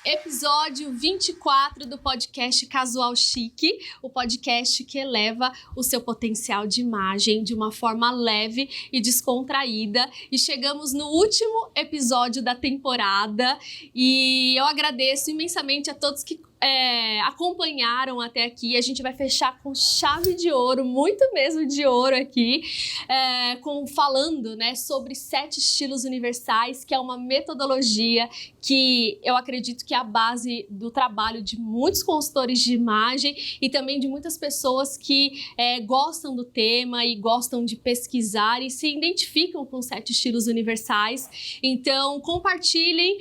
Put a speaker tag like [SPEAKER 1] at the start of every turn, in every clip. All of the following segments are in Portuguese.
[SPEAKER 1] Episódio 24 do podcast Casual Chique, o podcast que eleva o seu potencial de imagem de uma forma leve e descontraída. E chegamos no último episódio da temporada e eu agradeço imensamente a todos que acompanharam até aqui. A gente vai fechar com chave de ouro, muito mesmo de ouro aqui, falando, né, sobre 7 estilos universais, que é uma metodologia que eu acredito que é a base do trabalho de muitos consultores de imagem e também de muitas pessoas que gostam do tema e gostam de pesquisar e se identificam com 7 estilos universais. Então, compartilhem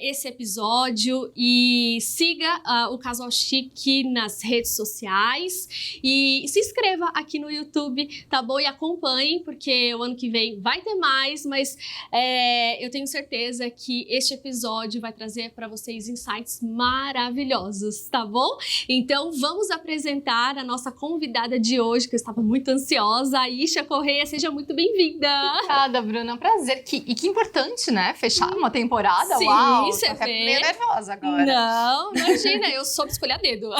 [SPEAKER 1] esse episódio e siga o Casual Chique nas redes sociais e se inscreva aqui no YouTube, tá bom? E acompanhem, porque o ano que vem vai ter mais, mas eu tenho certeza que este episódio vai trazer para vocês insights maravilhosos, tá bom? Então, vamos apresentar a nossa convidada de hoje, que eu estava muito ansiosa, Aisha Correia. Seja muito bem-vinda!
[SPEAKER 2] Obrigada, Bruna. É um prazer. E que importante, né? Fechar uma temporada.
[SPEAKER 1] Sim,
[SPEAKER 2] uau!
[SPEAKER 1] Você
[SPEAKER 2] tô até
[SPEAKER 1] vê.
[SPEAKER 2] meio nervosa agora.
[SPEAKER 1] Não, imagina, eu soube escolher a dedo.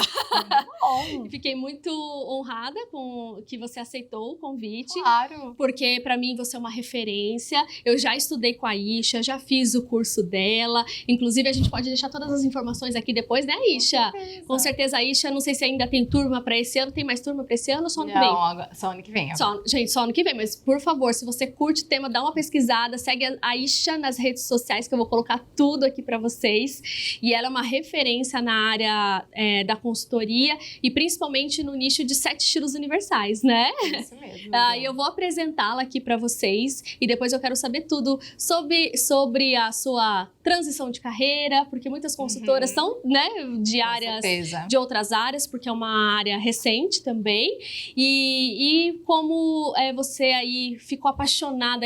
[SPEAKER 2] Bom,
[SPEAKER 1] Fiquei muito honrada com que você aceitou o convite.
[SPEAKER 2] claro.
[SPEAKER 1] Porque para mim você é uma referência. Eu já estudei com a Aisha, já fiz o curso dela. Inclusive, a gente pode deixar todas as informações aqui depois, né, Aisha? Com certeza, Aisha. Não sei se ainda tem turma para esse ano. Tem mais turma para esse ano ou só ano que vem?
[SPEAKER 2] Não, agora, só ano que vem.
[SPEAKER 1] Só ano que vem. Mas, por favor, se você curte o tema, dá uma pesquisada. Segue a Aisha nas redes sociais, que eu vou colocar tudo aqui para vocês. E ela é uma referência na área da consultoria e principalmente no nicho de 7 estilos universais, né?
[SPEAKER 2] Isso mesmo.
[SPEAKER 1] E eu vou apresentá-la aqui para vocês e depois eu quero saber tudo sobre a sua transição de carreira, porque muitas consultoras são, né, de áreas, de outras áreas, porque é uma área recente também, e como você aí ficou apaixonada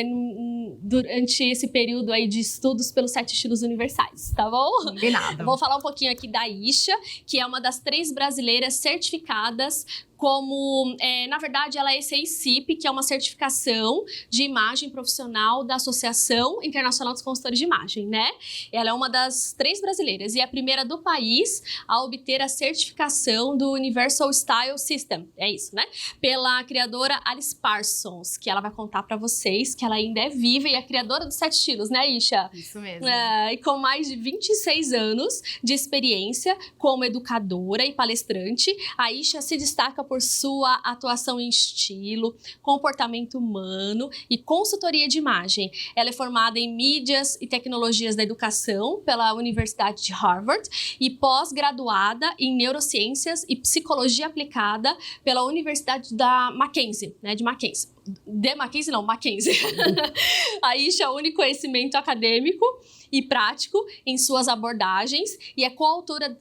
[SPEAKER 1] durante esse período aí de estudos pelos 7 estilos universais, tá bom?
[SPEAKER 2] Combinado.
[SPEAKER 1] Eu vou falar um pouquinho aqui da Aisha, que é uma das 3 brasileiras certificadas como, na verdade, ela é CICIP, que é uma certificação de imagem profissional da Associação Internacional dos Consultores de Imagem, né? Ela é uma das 3 brasileiras e é a primeira do país a obter a certificação do Universal Style System, é isso, né? Pela criadora Alice Parsons, que ela vai contar pra vocês que ela ainda é viva e é criadora dos 7 estilos, né, Aisha?
[SPEAKER 2] Isso mesmo.
[SPEAKER 1] E com mais de 26 anos de experiência como educadora e palestrante, a Aisha se destaca por sua atuação em estilo, comportamento humano e consultoria de imagem. Ela é formada em mídias e tecnologias da educação pela Universidade de Harvard e pós-graduada em neurociências e psicologia aplicada pela Universidade da Mackenzie, né, de Mackenzie. De Mackenzie não, Mackenzie. A Aisha une conhecimento acadêmico e prático em suas abordagens e é coautora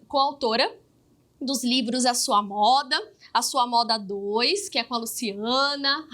[SPEAKER 1] dos livros A Sua Moda 2, que é com a Luciana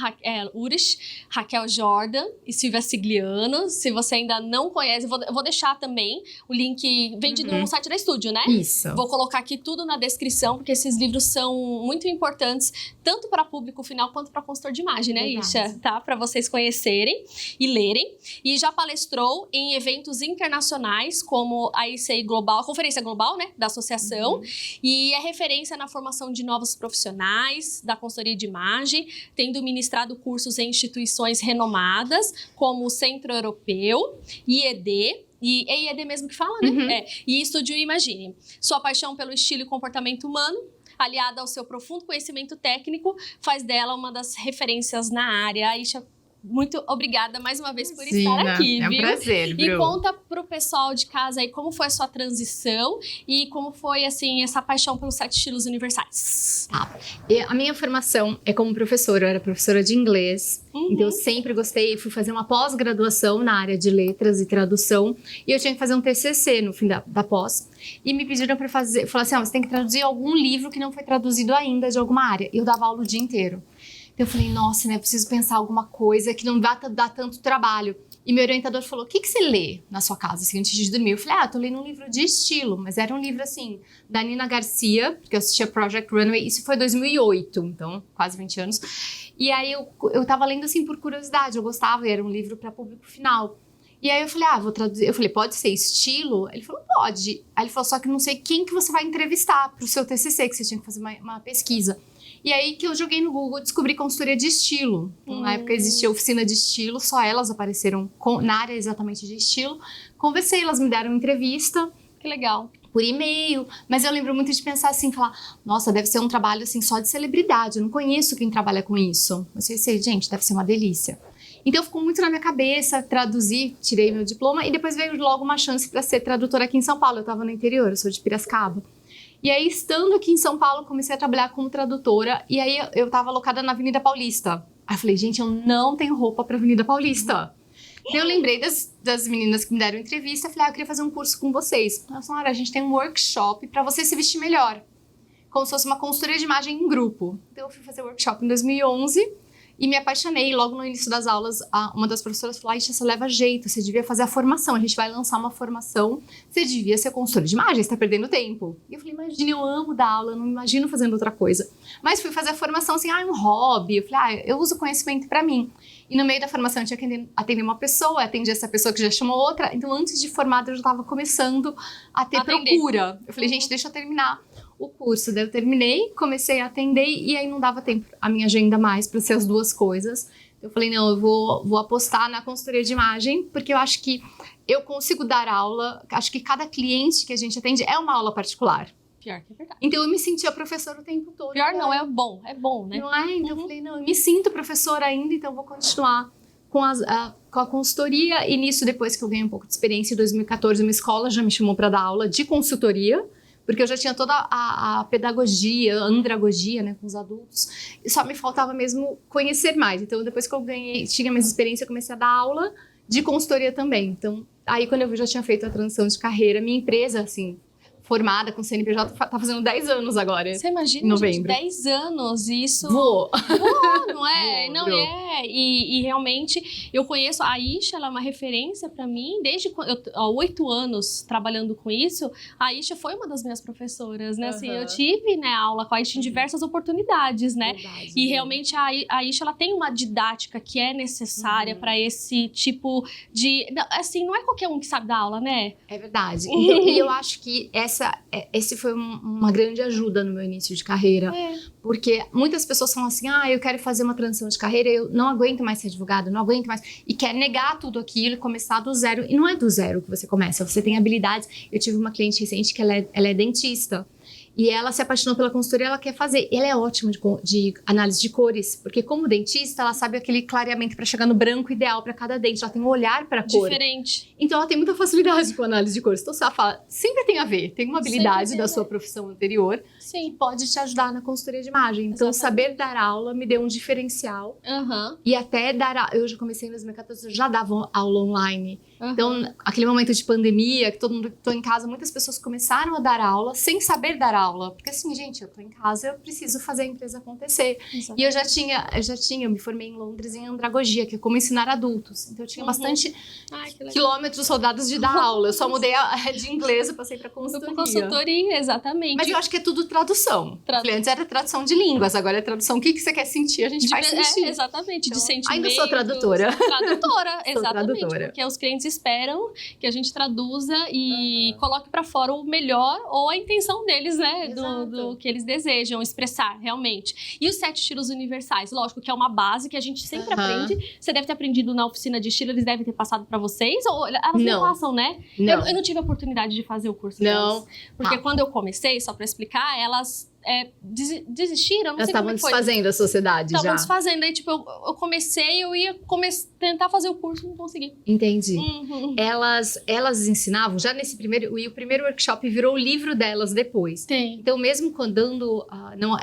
[SPEAKER 1] Urich, Raquel Jordan e Silvia Sigliano. Se você ainda não conhece, eu vou deixar também o link vendido no site da Estúdio, né?
[SPEAKER 2] Isso.
[SPEAKER 1] Vou colocar aqui tudo na descrição, porque esses livros são muito importantes, tanto para público final quanto para consultor de imagem, né, Aisha? Tá? Para vocês conhecerem e lerem. E já palestrou em eventos internacionais, como a ICI Global, a Conferência Global, né, da Associação, e é referência na formação de novos profissionais da consultoria de imagem, tendo ministrado cursos em instituições renomadas, como o Centro Europeu, IED, e é IED mesmo que fala, né? E Estúdio Imagine. Sua paixão pelo estilo e comportamento humano, aliada ao seu profundo conhecimento técnico, faz dela uma das referências na área. Aisha, muito obrigada mais uma vez por estar aqui,
[SPEAKER 2] viu? É um prazer, Bru.
[SPEAKER 1] E conta pro pessoal de casa aí como foi a sua transição e como foi, assim, essa paixão pelos 7 estilos universais.
[SPEAKER 2] Tá. A minha formação é como professora, eu era professora de inglês, então eu sempre gostei, fui fazer uma pós-graduação na área de letras e tradução, e eu tinha que fazer um TCC no fim da pós, e me pediram para fazer, falaram assim, você tem que traduzir algum livro que não foi traduzido ainda de alguma área, e eu dava aula o dia inteiro. Então eu falei, nossa, né, eu preciso pensar alguma coisa que não vá dar tanto trabalho. E meu orientador falou, o que você lê na sua casa, assim, antes de dormir? Eu falei, eu tô lendo um livro de estilo, mas era um livro, assim, da Nina Garcia, porque eu assistia Project Runway, isso foi em 2008, então, quase 20 anos. E aí eu tava lendo, assim, por curiosidade, eu gostava, era um livro para público final. E aí eu falei, vou traduzir. Eu falei, pode ser estilo? Ele falou, pode. Aí ele falou, só que não sei quem que você vai entrevistar pro seu TCC, que você tinha que fazer uma pesquisa. E aí que eu joguei no Google e descobri consultoria de estilo. Então, na época existia oficina de estilo, só elas apareceram na área exatamente de estilo. Conversei, elas me deram entrevista.
[SPEAKER 1] Que legal.
[SPEAKER 2] Por e-mail, mas eu lembro muito de pensar assim, falar, nossa, deve ser um trabalho assim só de celebridade, eu não conheço quem trabalha com isso. Eu sei, gente, deve ser uma delícia. Então ficou muito na minha cabeça, traduzi, tirei meu diploma e depois veio logo uma chance para ser tradutora aqui em São Paulo. Eu estava no interior, eu sou de Piracicaba. E aí, estando aqui em São Paulo, comecei a trabalhar como tradutora e aí eu estava alocada na Avenida Paulista. Aí eu falei, gente, eu não tenho roupa para Avenida Paulista. Eu lembrei das meninas que me deram entrevista, falei, eu queria fazer um curso com vocês. Elas falaram, a gente tem um workshop para você se vestir melhor, como se fosse uma consultoria de imagem em grupo. Então eu fui fazer workshop em 2011 e me apaixonei. Logo no início das aulas, uma das professoras falou, Aisha, você leva jeito, você devia fazer a formação, a gente vai lançar uma formação, você devia ser consultora de imagem, você tá perdendo tempo. E eu falei, imagina, eu amo dar aula, eu não me imagino fazendo outra coisa. Mas fui fazer a formação assim, um hobby. Eu falei, eu uso conhecimento para mim. E no meio da formação eu tinha que atender uma pessoa, atendi essa pessoa que já chamou outra. Então, antes de formada, eu já estava começando a ter procura. Eu falei, gente, deixa eu terminar o curso. Daí eu terminei, comecei a atender e aí não dava tempo a minha agenda mais para ser as duas coisas. Eu falei, não, eu vou apostar na consultoria de imagem, porque eu acho que eu consigo dar aula. Acho que cada cliente que a gente atende é uma aula particular.
[SPEAKER 1] Pior que é verdade.
[SPEAKER 2] Então eu me sentia professora o tempo todo.
[SPEAKER 1] Pior não, é bom, né?
[SPEAKER 2] Não é? Então eu falei, não, eu me sinto professora ainda, então eu vou continuar com a consultoria. E nisso, depois que eu ganhei um pouco de experiência, em 2014, uma escola já me chamou para dar aula de consultoria, porque eu já tinha toda a pedagogia, a andragogia, né, com os adultos. E só me faltava mesmo conhecer mais. Então depois que eu tinha mais experiência, eu comecei a dar aula de consultoria também. Então aí quando eu já tinha feito a transição de carreira, minha empresa, assim, formada com CNPJ, tá fazendo 10 anos agora.
[SPEAKER 1] Você imagina,
[SPEAKER 2] em novembro.
[SPEAKER 1] Gente, 10 anos, isso...
[SPEAKER 2] Voou,
[SPEAKER 1] não é?
[SPEAKER 2] Voou,
[SPEAKER 1] não
[SPEAKER 2] bro.
[SPEAKER 1] é. E realmente, eu conheço a Aisha, ela é uma referência para mim, desde há 8 anos trabalhando com isso, a Aisha foi uma das minhas professoras, né? Assim, eu tive, né, aula com a Aisha em diversas oportunidades, né?
[SPEAKER 2] Verdade,
[SPEAKER 1] E realmente a Aisha, ela tem uma didática que é necessária para esse tipo de... Assim, não é qualquer um que sabe dar aula, né?
[SPEAKER 2] É verdade. Então, e eu acho que esse foi uma grande ajuda no meu início de carreira. Porque muitas pessoas falam assim, eu quero fazer uma transição de carreira, eu não aguento mais ser advogada, não aguento mais. E quer negar tudo aquilo e começar do zero. E não é do zero que você começa, você tem habilidades. Eu tive uma cliente recente que ela é dentista. E ela se apaixonou pela consultoria, ela quer fazer. Ela é ótima de análise de cores, porque como dentista, ela sabe aquele clareamento para chegar no branco ideal para cada dente. Ela tem um olhar para cor.
[SPEAKER 1] Diferente.
[SPEAKER 2] Então ela tem muita facilidade com análise de cores. Então se ela fala, sempre tem a ver. Tem uma habilidade da sua profissão anterior que pode te ajudar na consultoria de imagem. Então saber dar aula me deu um diferencial. E até eu já comecei em 2014, eu já dava aula online. Então, aquele momento de pandemia, que todo mundo tô em casa, muitas pessoas começaram a dar aula sem saber dar aula. Porque assim, gente, eu tô em casa, eu preciso fazer a empresa acontecer. E eu me formei em Londres em andragogia, que é como ensinar adultos. Então eu tinha bastante quilômetros rodados de dar aula. Eu só mudei de inglês, eu passei pra consultoria.
[SPEAKER 1] Consultoria, exatamente.
[SPEAKER 2] Mas eu acho que é tudo tradução. Antes era tradução de línguas, agora é tradução. O que você quer sentir, a gente vai sentir.
[SPEAKER 1] Exatamente, então, de sentimento.
[SPEAKER 2] Ainda sou tradutora.
[SPEAKER 1] Tradutora, exatamente.
[SPEAKER 2] Tradutora.
[SPEAKER 1] Porque os clientes esperam que a gente traduza e coloque pra fora o melhor ou a intenção deles, né? Do que eles desejam expressar, realmente. E os 7 estilos universais, lógico que é uma base que a gente sempre aprende. Você deve ter aprendido na oficina de estilo, eles devem ter passado pra vocês, ou elas não passam, né?
[SPEAKER 2] Não.
[SPEAKER 1] Eu não tive a oportunidade de fazer o curso
[SPEAKER 2] não.
[SPEAKER 1] delas. Porque quando eu comecei, só pra explicar, elas desistiram, não
[SPEAKER 2] Elas
[SPEAKER 1] sei como foi.
[SPEAKER 2] Estavam desfazendo a sociedade já.
[SPEAKER 1] Estavam desfazendo, aí tipo, eu comecei, eu ia tentar fazer o curso, não consegui.
[SPEAKER 2] Entendi. Elas ensinavam, já nesse primeiro, e o primeiro workshop virou o livro delas depois.
[SPEAKER 1] Sim.
[SPEAKER 2] Então mesmo quando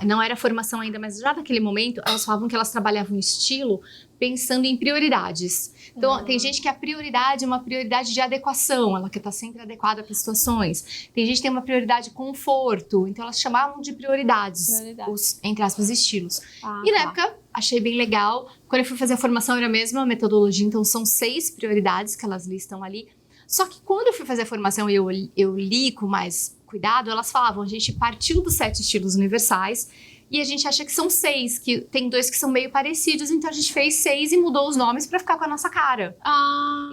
[SPEAKER 2] não era formação ainda, mas já naquele momento, elas falavam que elas trabalhavam estilo pensando em prioridades. Então, tem gente que a prioridade é uma prioridade de adequação, ela quer estar sempre adequada para situações. Tem gente que tem uma prioridade de conforto, então elas chamavam de prioridades. Os, entre aspas, estilos. E na época, achei bem legal. Quando eu fui fazer a formação, era a mesma metodologia, então são 6 prioridades que elas listam ali. Só que quando eu fui fazer a formação e eu li com mais cuidado, elas falavam, a gente partiu dos 7 estilos universais, E a gente acha que são 6, que tem 2 que são meio parecidos, então a gente fez 6 e mudou os nomes pra ficar com a nossa cara.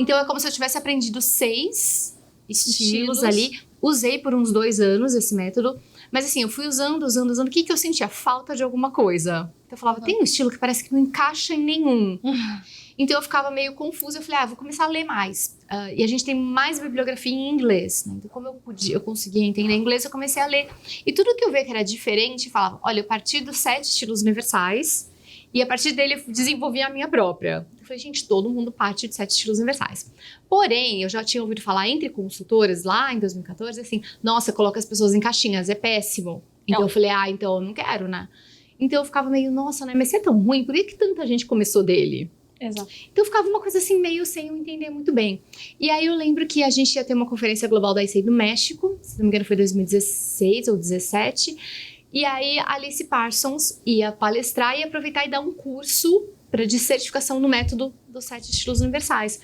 [SPEAKER 2] Então é como se eu tivesse aprendido 6 estilos ali. Usei por uns 2 anos esse método, mas assim, eu fui usando. O que eu sentia? Falta de alguma coisa. Então eu falava, tem um estilo que parece que não encaixa em nenhum. Então eu ficava meio confusa, eu falei, vou começar a ler mais. E a gente tem mais bibliografia em inglês, né? Então como eu conseguia entender inglês, eu comecei a ler. E tudo que eu via que era diferente, falava, olha, eu parti dos 7 estilos universais, e a partir dele eu desenvolvi a minha própria. Eu falei, gente, todo mundo parte de 7 estilos universais. Porém, eu já tinha ouvido falar entre consultores lá em 2014, assim, nossa, coloca as pessoas em caixinhas, é péssimo. Então eu falei, então eu não quero, né? Então eu ficava meio, nossa, né? Mas se é tão ruim, por que tanta gente começou dele?
[SPEAKER 1] Exato.
[SPEAKER 2] Então ficava uma coisa assim, meio sem eu entender muito bem. E aí eu lembro que a gente ia ter uma conferência global da ICEI no México, se não me engano foi 2016 ou 2017. E aí a Alice Parsons ia palestrar e aproveitar e dar um curso de certificação no método dos 7 estilos universais.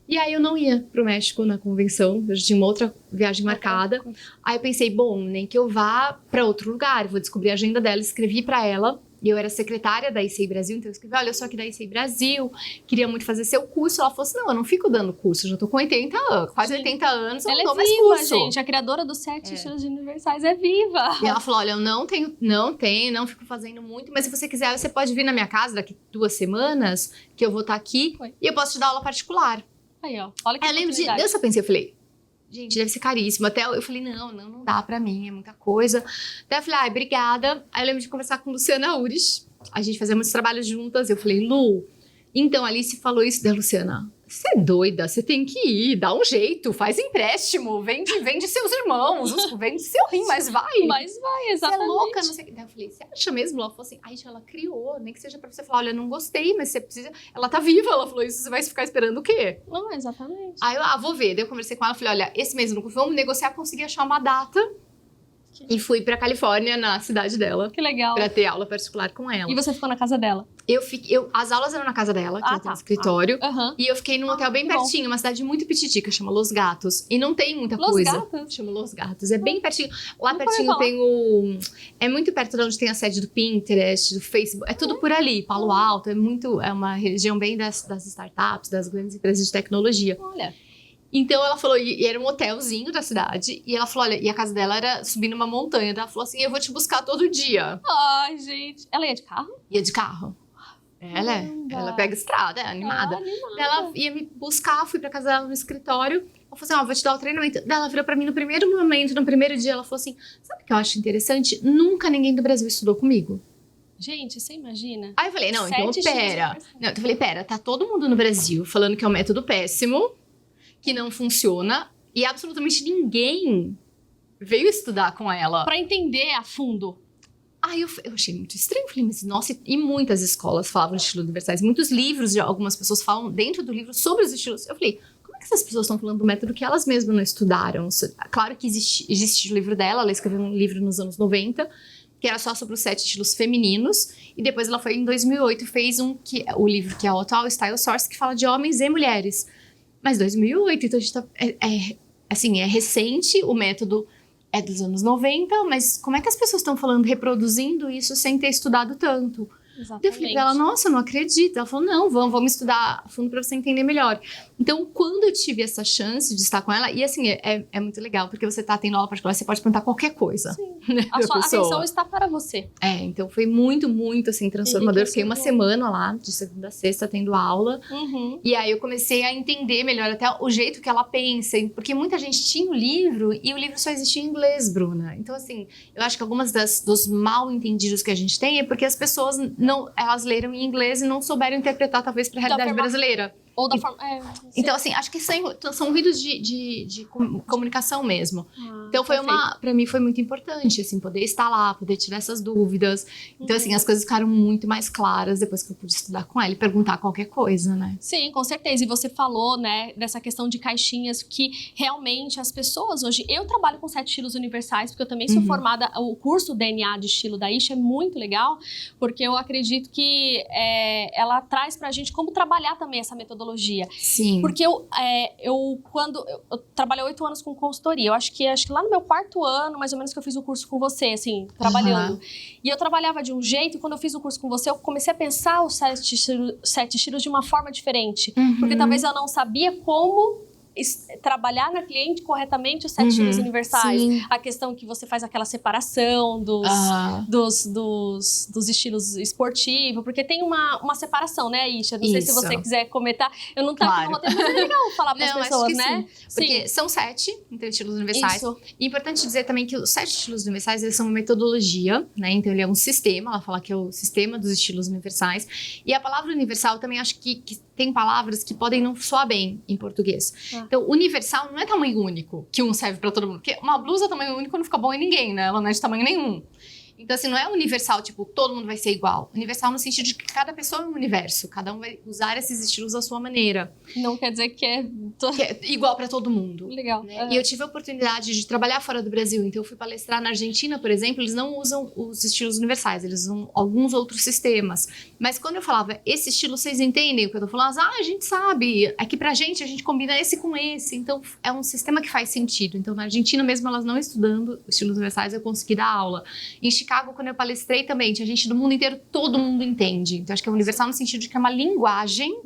[SPEAKER 2] E aí eu não ia pro México na convenção, eu já tinha uma outra viagem marcada. Aí eu pensei, bom, nem que eu vá para outro lugar, vou descobrir a agenda dela, escrevi para ela. E eu era secretária da ICEI Brasil, então eu escrevi, olha, eu sou aqui da ICEI Brasil, queria muito fazer seu curso. Ela falou assim, não, eu não fico dando curso, eu já tô com 80 anos, quase 80 anos, eu não dou mais curso.
[SPEAKER 1] Ela é viva, gente, a criadora dos 7 estilos universais é viva.
[SPEAKER 2] E ela falou, olha, eu não fico fazendo muito, mas se você quiser, você pode vir na minha casa daqui 2 semanas, que eu vou estar aqui, e eu posso te dar aula particular.
[SPEAKER 1] Aí, ó, olha que
[SPEAKER 2] oportunidade. Eu só pensei, eu falei, gente, deve ser caríssimo. Até eu falei, não dá pra mim, é muita coisa. Daí eu falei, obrigada. Aí eu lembro de conversar com Luciana Ures. A gente fazia muitos trabalhos juntas. Eu falei, Lu, então a Alice falou isso da Luciana. Você é doida, você tem que ir, dá um jeito, faz empréstimo, vende seus irmãos, vende seu rim, mas vai.
[SPEAKER 1] Mas vai, exatamente.
[SPEAKER 2] Você é louca, não sei o que. Daí eu falei, você acha mesmo? Ela falou assim, ela criou, nem que seja pra você falar, olha, não gostei, mas você precisa... Ela tá viva, ela falou isso, você vai ficar esperando o quê?
[SPEAKER 1] Não, exatamente.
[SPEAKER 2] Aí eu, vou ver. Daí eu conversei com ela, falei, olha, esse mês não vamos negociar, consegui achar uma data. E fui pra Califórnia, na cidade dela.
[SPEAKER 1] Que legal.
[SPEAKER 2] Pra ter aula particular com ela.
[SPEAKER 1] E você ficou na casa dela?
[SPEAKER 2] As aulas eram na casa dela, que tem um escritório. E eu fiquei num hotel bem pertinho, uma cidade muito pititica, chama Los Gatos. E não tem muita coisa.
[SPEAKER 1] Los Gatos?
[SPEAKER 2] Chama Los Gatos. É bem pertinho. Lá pertinho tem o... É muito perto de onde tem a sede do Pinterest, do Facebook. É tudo por ali. Palo Alto. É uma região bem das startups, das grandes empresas de tecnologia.
[SPEAKER 1] Olha...
[SPEAKER 2] Então ela falou, e era um hotelzinho da cidade, e ela falou, olha, e a casa dela era subindo uma montanha, ela falou assim, eu vou te buscar todo dia.
[SPEAKER 1] Ai, gente. Ela ia de carro?
[SPEAKER 2] Ia de carro. Ela pega estrada, é animada. Ela ia me buscar, fui pra casa dela no escritório, ela falou assim, vou te dar o treinamento. Ela virou pra mim no primeiro momento, no primeiro dia, ela falou assim, sabe o que eu acho interessante? Nunca ninguém do Brasil estudou comigo.
[SPEAKER 1] Gente, você imagina?
[SPEAKER 2] Aí eu falei, não, então pera. Não, eu falei, pera, tá todo mundo no Brasil falando que é um método péssimo, que não funciona, e absolutamente ninguém veio estudar com ela.
[SPEAKER 1] Pra entender a fundo.
[SPEAKER 2] Aí eu achei muito estranho, falei, mas nossa, e muitas escolas falavam de estilos universais, muitos livros, algumas pessoas falam dentro do livro sobre os estilos. Eu falei, como é que essas pessoas estão falando do método que elas mesmas não estudaram? Claro que existe o livro dela, ela escreveu um livro nos anos 90, que era só sobre os 7 estilos femininos, e depois ela foi em 2008 e fez o livro que é o atual Style Source, que fala de homens e mulheres. Mas 2008, então a gente tá... é recente, o método é dos anos 90, mas como é que as pessoas estão falando, reproduzindo isso sem ter estudado tanto?
[SPEAKER 1] Exatamente.
[SPEAKER 2] Eu falei pra ela, nossa, não acredito. Ela falou, não, vamos estudar a fundo pra você entender melhor. Então, quando eu tive essa chance de estar com ela, e assim, é muito legal, porque você tá tendo aula particular, você pode perguntar qualquer coisa.
[SPEAKER 1] Sim. A sua atenção está para você.
[SPEAKER 2] Então foi muito, muito, assim, transformador. Eu fiquei uma semana lá, de segunda a sexta, tendo aula. E aí eu comecei a entender melhor até o jeito que ela pensa, porque muita gente tinha o livro, e o livro só existia em inglês, Bruna. Então, assim, eu acho que algumas dos mal entendidos que a gente tem é porque as pessoas elas leram em inglês e não souberam interpretar, talvez, para a realidade brasileira.
[SPEAKER 1] Ou da forma...
[SPEAKER 2] Então, assim, acho que são ruídos de comunicação mesmo. Então, pra mim, foi muito importante, assim, poder estar lá, poder tirar essas dúvidas. Então, assim, as coisas ficaram muito mais claras depois que eu pude estudar com ela e perguntar qualquer coisa, né?
[SPEAKER 1] Sim, com certeza. E você falou, né, dessa questão de caixinhas, que realmente as pessoas hoje... Eu trabalho com 7 estilos universais, porque eu também sou formada... O curso DNA de estilo da Isha é muito legal, porque eu acredito que ela traz pra gente como trabalhar também essa metodologia metodologia.
[SPEAKER 2] Sim.
[SPEAKER 1] Porque eu trabalhei 8 anos com consultoria. Eu acho que lá no meu 4º ano, mais ou menos, que eu fiz o curso com você, assim, trabalhando. E eu trabalhava de um jeito, e quando eu fiz o curso com você, eu comecei a pensar os 7 estilos de uma forma diferente. Porque talvez eu não sabia como trabalhar na cliente corretamente os 7 estilos universais.
[SPEAKER 2] Sim.
[SPEAKER 1] A questão que você faz aquela separação dos estilos esportivos, porque tem uma separação, né, Isha? Não sei se você quiser comentar. Eu não tava no roteiro, mas é legal falar para as pessoas, né?
[SPEAKER 2] Sim. Porque são 7 então, estilos universais.
[SPEAKER 1] Isso.
[SPEAKER 2] E é importante dizer também que os 7 estilos universais, eles são uma metodologia, né? Então, ele é um sistema, ela fala que é o sistema dos estilos universais. E a palavra universal também acho que tem palavras que podem não soar bem em português. Então, universal não é tamanho único, que um serve pra todo mundo. Porque uma blusa tamanho único não fica bom em ninguém, né? Ela não é de tamanho nenhum. Então, assim, não é universal, tipo, todo mundo vai ser igual. Universal no sentido de que cada pessoa é um universo. Cada um vai usar esses estilos da sua maneira.
[SPEAKER 1] Não quer dizer que é
[SPEAKER 2] igual pra todo mundo.
[SPEAKER 1] Legal.
[SPEAKER 2] Né? E eu tive a oportunidade de trabalhar fora do Brasil. Então, eu fui palestrar na Argentina, por exemplo. Eles não usam os estilos universais. Eles usam alguns outros sistemas. Mas quando eu falava, esse estilo, vocês entendem o que eu tô falando? A gente sabe. Aqui pra gente, a gente combina esse com esse. Então, é um sistema que faz sentido. Então, na Argentina, mesmo elas não estudando estilos universais, eu consegui dar aula. Em Chicago, quando eu palestrei também, tinha gente do mundo inteiro, todo mundo entende. Então, acho que é universal no sentido de que é uma linguagem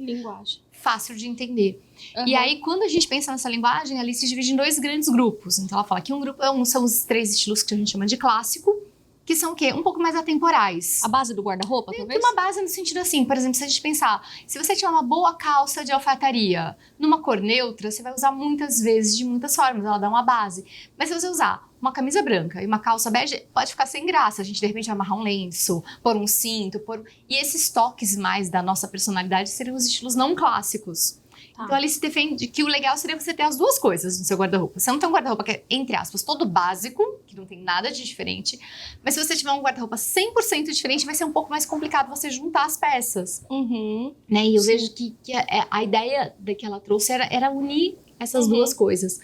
[SPEAKER 2] fácil de entender. E aí, quando a gente pensa nessa linguagem, ela se divide em 2 grandes grupos. Então, ela fala que um grupo são os 3 estilos que a gente chama de clássico, que são o quê? Um pouco mais atemporais.
[SPEAKER 1] A base do guarda-roupa, talvez?
[SPEAKER 2] Tem uma base no sentido assim, por exemplo, se a gente pensar, se você tiver uma boa calça de alfaiataria, numa cor neutra, você vai usar muitas vezes, de muitas formas, ela dá uma base. Mas se você usar uma camisa branca e uma calça bege, pode ficar sem graça. A gente, de repente, vai amarrar um lenço, pôr um cinto, E esses toques mais da nossa personalidade seriam os estilos não clássicos. Então, ali se defende que o legal seria você ter as 2 coisas no seu guarda-roupa. Você não tem um guarda-roupa que é, entre aspas, todo básico, que não tem nada de diferente. Mas se você tiver um guarda-roupa 100% diferente, vai ser um pouco mais complicado você juntar as peças. Né? E eu vejo que a ideia que ela trouxe era unir essas 2 coisas.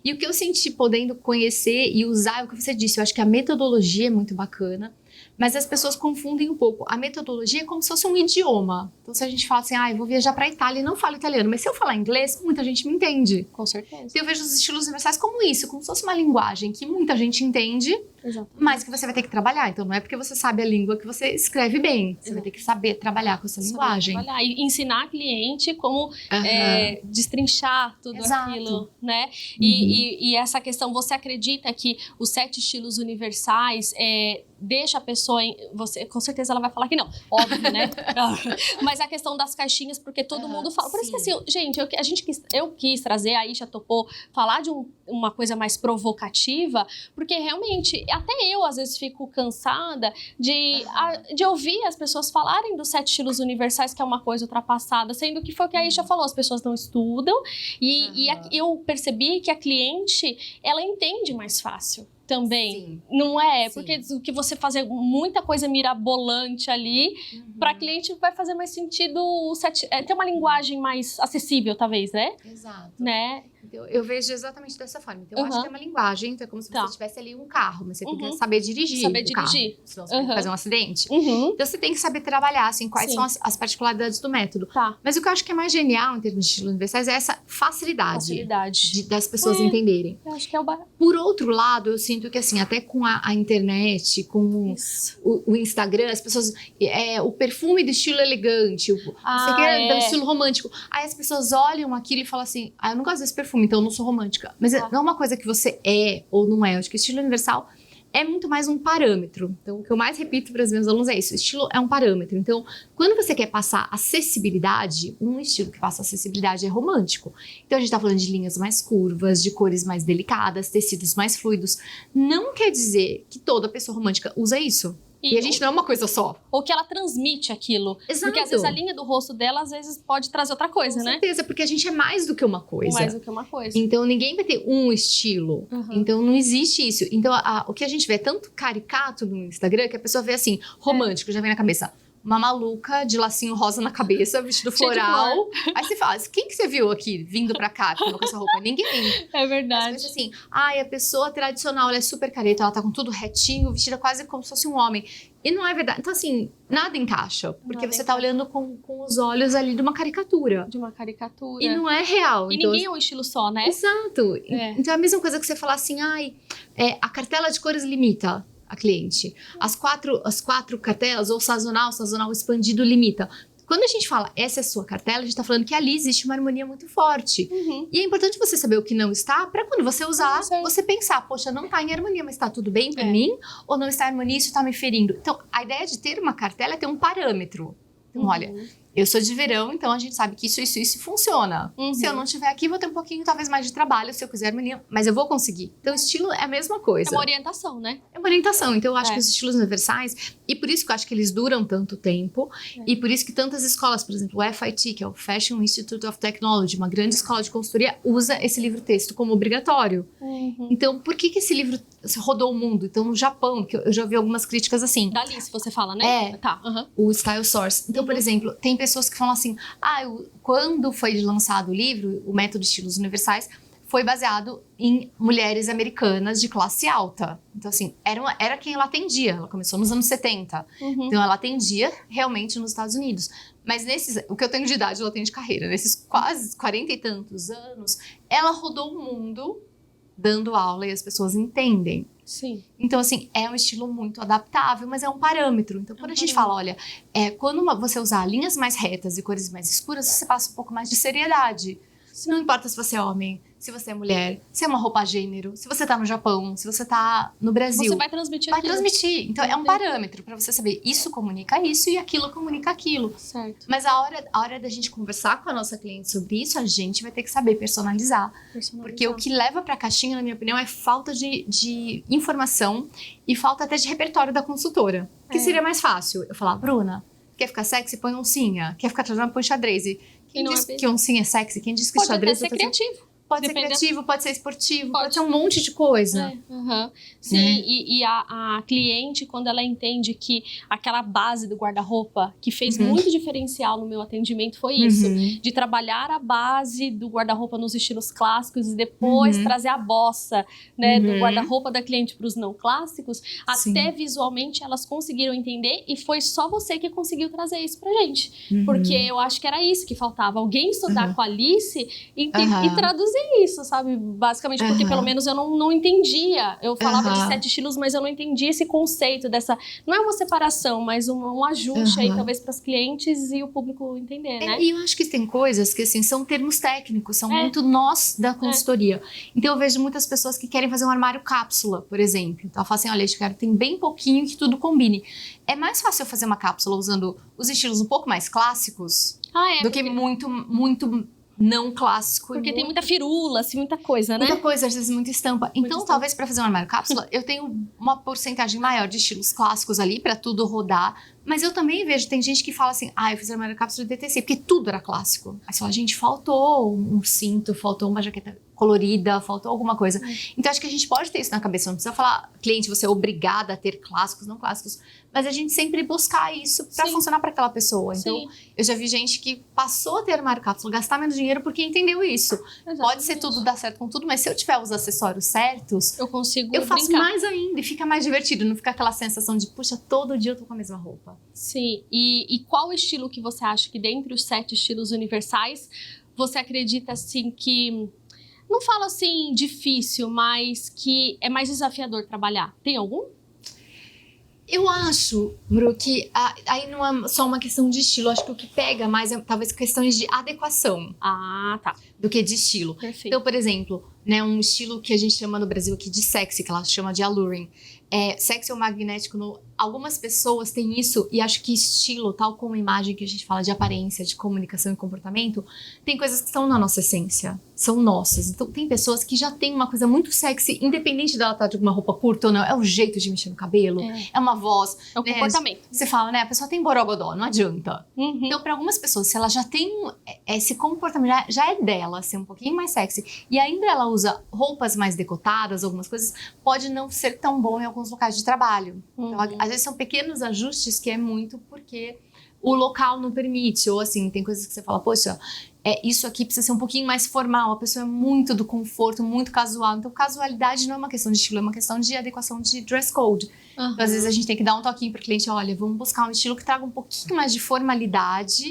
[SPEAKER 2] E o que eu senti podendo conhecer e usar é o que você disse. Eu acho que a metodologia é muito bacana. Mas as pessoas confundem um pouco. A metodologia é como se fosse um idioma. Então, se a gente fala assim, eu vou viajar para a Itália e não falo italiano, mas se eu falar inglês, muita gente me entende.
[SPEAKER 1] Com certeza.
[SPEAKER 2] Então, eu vejo os estilos universais como isso, como se fosse uma linguagem que muita gente entende, mas que você vai ter que trabalhar. Então, não é porque você sabe a língua que você escreve bem. Você vai ter que saber trabalhar com essa linguagem.
[SPEAKER 1] Trabalhar e ensinar a cliente como destrinchar tudo aquilo, né? E essa questão, você acredita que os 7 estilos universais deixa a pessoa você, com certeza ela vai falar que não, óbvio, né? Mas a questão das caixinhas, porque todo mundo fala. Por isso que assim, gente, eu quis trazer, a Isha topou falar de uma coisa mais provocativa, porque realmente, até eu às vezes fico cansada de ouvir as pessoas falarem dos 7 estilos universais, que é uma coisa ultrapassada, sendo que foi o que a Isha falou, as pessoas não estudam, eu percebi que a cliente, ela entende mais fácil. Também, não é? Porque o que você fazer muita coisa mirabolante ali, para cliente vai fazer mais sentido ter uma linguagem mais acessível, talvez, né?
[SPEAKER 2] Exato.
[SPEAKER 1] Né?
[SPEAKER 2] Eu vejo exatamente dessa forma. Então, eu acho que é uma linguagem, então é como se você tivesse ali um carro, mas você tem que saber dirigir o carro, senão você vai fazer um acidente. Então, você tem que saber trabalhar, assim, quais são as particularidades do método. Mas o que eu acho que é mais genial em termos de estilos universais é essa facilidade. Das pessoas entenderem.
[SPEAKER 1] Eu acho que é
[SPEAKER 2] Por outro lado, eu sinto que, assim, até com a internet, com o Instagram, as pessoas... o perfume do estilo elegante, você quer do estilo romântico. Aí as pessoas olham aquilo e falam assim, eu não gosto desse perfume, então eu não sou romântica. Mas não é uma coisa que você é ou não é. Eu acho que o estilo universal é muito mais um parâmetro. Então, o que eu mais repito para os meus alunos é isso. O estilo é um parâmetro. Então, quando você quer passar acessibilidade, um estilo que passa acessibilidade é romântico. Então, a gente tá falando de linhas mais curvas, de cores mais delicadas, tecidos mais fluidos. Não quer dizer que toda pessoa romântica usa isso. E a gente não é uma coisa só.
[SPEAKER 1] Ou que ela transmite aquilo.
[SPEAKER 2] Exato.
[SPEAKER 1] Porque às vezes a linha do rosto dela, às vezes, pode trazer outra coisa, né?
[SPEAKER 2] Com certeza, porque a gente é mais do que uma coisa.
[SPEAKER 1] Mais do que uma coisa.
[SPEAKER 2] Então, ninguém vai ter um estilo. Então, não existe isso. Então, o que a gente vê é tanto caricato no Instagram, que a pessoa vê assim, romântico, já vem na cabeça uma maluca de lacinho rosa na cabeça, vestido
[SPEAKER 1] Cheio de
[SPEAKER 2] floral. Aí você fala, quem que você viu aqui vindo pra cá com essa roupa? Ninguém.
[SPEAKER 1] É verdade.
[SPEAKER 2] Mas assim, a pessoa tradicional, ela é super careta, ela tá com tudo retinho, vestida quase como se fosse um homem. E não é verdade. Então, assim, nada encaixa. Porque
[SPEAKER 1] Nada
[SPEAKER 2] você tá olhando com os olhos ali de uma caricatura.
[SPEAKER 1] De uma caricatura.
[SPEAKER 2] E não é real.
[SPEAKER 1] E
[SPEAKER 2] então,
[SPEAKER 1] ninguém é um estilo só, né?
[SPEAKER 2] Exato. Então é a mesma coisa que você falar assim, a cartela de cores limita a cliente. As quatro cartelas, ou sazonal expandido limita. Quando a gente fala essa é a sua cartela, a gente tá falando que ali existe uma harmonia muito forte. E é importante você saber o que não está, para quando você usar, você pensar, poxa, não tá em harmonia, mas tá tudo bem para mim? Ou não está em harmonia, isso tá me ferindo? Então, a ideia de ter uma cartela é ter um parâmetro. Então, olha, eu sou de verão, então a gente sabe que isso funciona. Se eu não estiver aqui, vou ter um pouquinho, talvez, mais de trabalho, se eu quiser harmonia, mas eu vou conseguir. Então, o estilo é a mesma coisa.
[SPEAKER 1] É uma orientação, né?
[SPEAKER 2] É uma orientação. Então, eu acho que os estilos universais, e por isso que eu acho que eles duram tanto tempo, e por isso que tantas escolas, por exemplo, o FIT, que é o Fashion Institute of Technology, uma grande escola de consultoria, usa esse livro-texto como obrigatório. Então, por que esse livro rodou o mundo? Então, no Japão, que eu já vi algumas críticas assim.
[SPEAKER 1] Da Alice, você fala, né? Tá.
[SPEAKER 2] O Style Source. Então, por exemplo, tem pessoas que falam assim, quando foi lançado o livro, o Método Estilos Universais, foi baseado em mulheres americanas de classe alta. Então, assim, era quem ela atendia. Ela começou nos anos 70. Então, ela atendia realmente nos Estados Unidos. Mas o que eu tenho de idade, ela tem de carreira. Nesses quase 40 e tantos anos, ela rodou o mundo dando aula e as pessoas entendem.
[SPEAKER 1] Sim.
[SPEAKER 2] Então, assim, é um estilo muito adaptável, mas é um parâmetro. Então, quando a gente fala, olha, quando você usar linhas mais retas e cores mais escuras, você passa um pouco mais de seriedade. Não importa se você é homem, se você é mulher, se é uma roupa gênero, se você tá no Japão, se você tá no Brasil.
[SPEAKER 1] Você vai transmitir
[SPEAKER 2] Vai
[SPEAKER 1] aquilo.
[SPEAKER 2] transmitir. Então, é um parâmetro para você saber isso comunica isso e aquilo comunica aquilo.
[SPEAKER 1] Certo.
[SPEAKER 2] Mas a hora da gente conversar com a nossa cliente sobre isso, a gente vai ter que saber personalizar. Porque o que leva pra caixinha, na minha opinião, é falta de informação e falta até de repertório da consultora. Que seria mais fácil eu falar, Bruna, quer ficar sexy? Põe oncinha. Quer ficar tradicional? Põe xadrez. E quem diz que oncinha é sexy? Quem diz que xadrez...
[SPEAKER 1] Pode até ser criativo.
[SPEAKER 2] Pode ser criativo, pode ser esportivo, pode ser um monte de coisa.
[SPEAKER 1] Sim, e a cliente, quando ela entende que aquela base do guarda-roupa que fez muito diferencial no meu atendimento foi isso, de trabalhar a base do guarda-roupa nos estilos clássicos e depois trazer a bossa, né, do guarda-roupa da cliente para os não clássicos, até visualmente elas conseguiram entender e foi só você que conseguiu trazer isso pra gente. Porque eu acho que era isso que faltava, alguém estudar com a Alice e traduzir isso, sabe? Basicamente porque pelo menos eu não entendia. Eu falava de 7 estilos, mas eu não entendia esse conceito dessa... Não é uma separação, mas um ajuste aí talvez para as clientes e o público entender, né?
[SPEAKER 2] E eu acho que tem coisas que assim, são termos técnicos, são muito nós da consultoria. Então eu vejo muitas pessoas que querem fazer um armário cápsula, por exemplo. Então eu falo assim, olha, eu quero tem bem pouquinho que tudo combine. É mais fácil eu fazer uma cápsula usando os estilos um pouco mais clássicos do que muito não clássico.
[SPEAKER 1] Porque tem muita firula, assim, muita coisa, né?
[SPEAKER 2] Muita coisa, às vezes muita estampa. Então, talvez para fazer um armário cápsula, eu tenho uma porcentagem maior de estilos clássicos ali para tudo rodar. Mas eu também vejo, tem gente que fala assim, eu fiz armário cápsula de DTC, porque tudo era clássico. Aí você fala, gente, faltou um cinto, faltou uma jaqueta colorida, faltou alguma coisa. Então, acho que a gente pode ter isso na cabeça. Não precisa falar, cliente, você é obrigada a ter clássicos, não clássicos. Mas a gente sempre buscar isso para funcionar para aquela pessoa. Então, eu já vi gente que passou a ter armário cápsula, gastar menos dinheiro porque entendeu isso. Exatamente. Pode ser tudo, dar certo com tudo, mas se eu tiver os acessórios certos, eu faço mais ainda e fica mais divertido. Não fica aquela sensação de, puxa, todo dia eu tô com a mesma roupa.
[SPEAKER 1] Sim. E qual estilo que você acha que dentre os 7 estilos universais, você acredita, assim, que... Não falo assim difícil, mas que é mais desafiador trabalhar. Tem algum?
[SPEAKER 2] Eu acho, Bru, que aí não é só uma questão de estilo. Acho que o que pega mais é talvez questões de adequação.
[SPEAKER 1] Tá.
[SPEAKER 2] Do que de estilo.
[SPEAKER 1] Perfeito.
[SPEAKER 2] Então, por exemplo, né, um estilo que a gente chama no Brasil aqui de sexy, que ela chama de alluring. Sexy ou magnético, algumas pessoas têm isso e acho que estilo, tal como imagem que a gente fala de aparência, de comunicação e comportamento, tem coisas que estão na nossa essência, são nossas. Então tem pessoas que já têm uma coisa muito sexy, independente dela estar de alguma roupa curta ou não, é o jeito de mexer no cabelo, é uma voz.
[SPEAKER 1] É o comportamento.
[SPEAKER 2] Você fala, né, a pessoa tem borogodó, não adianta. Então para algumas pessoas, se ela já tem esse comportamento, já é dela ser um pouquinho mais sexy, e ainda ela usa roupas mais decotadas, algumas coisas, pode não ser tão bom em alguns locais de trabalho. Então, às vezes são pequenos ajustes que é muito porque o local não permite, ou assim, tem coisas que você fala, poxa, isso aqui precisa ser um pouquinho mais formal, a pessoa é muito do conforto, muito casual, então casualidade não é uma questão de estilo, é uma questão de adequação de dress code. Então, às vezes a gente tem que dar um toquinho pro cliente, olha, vamos buscar um estilo que traga um pouquinho mais de formalidade,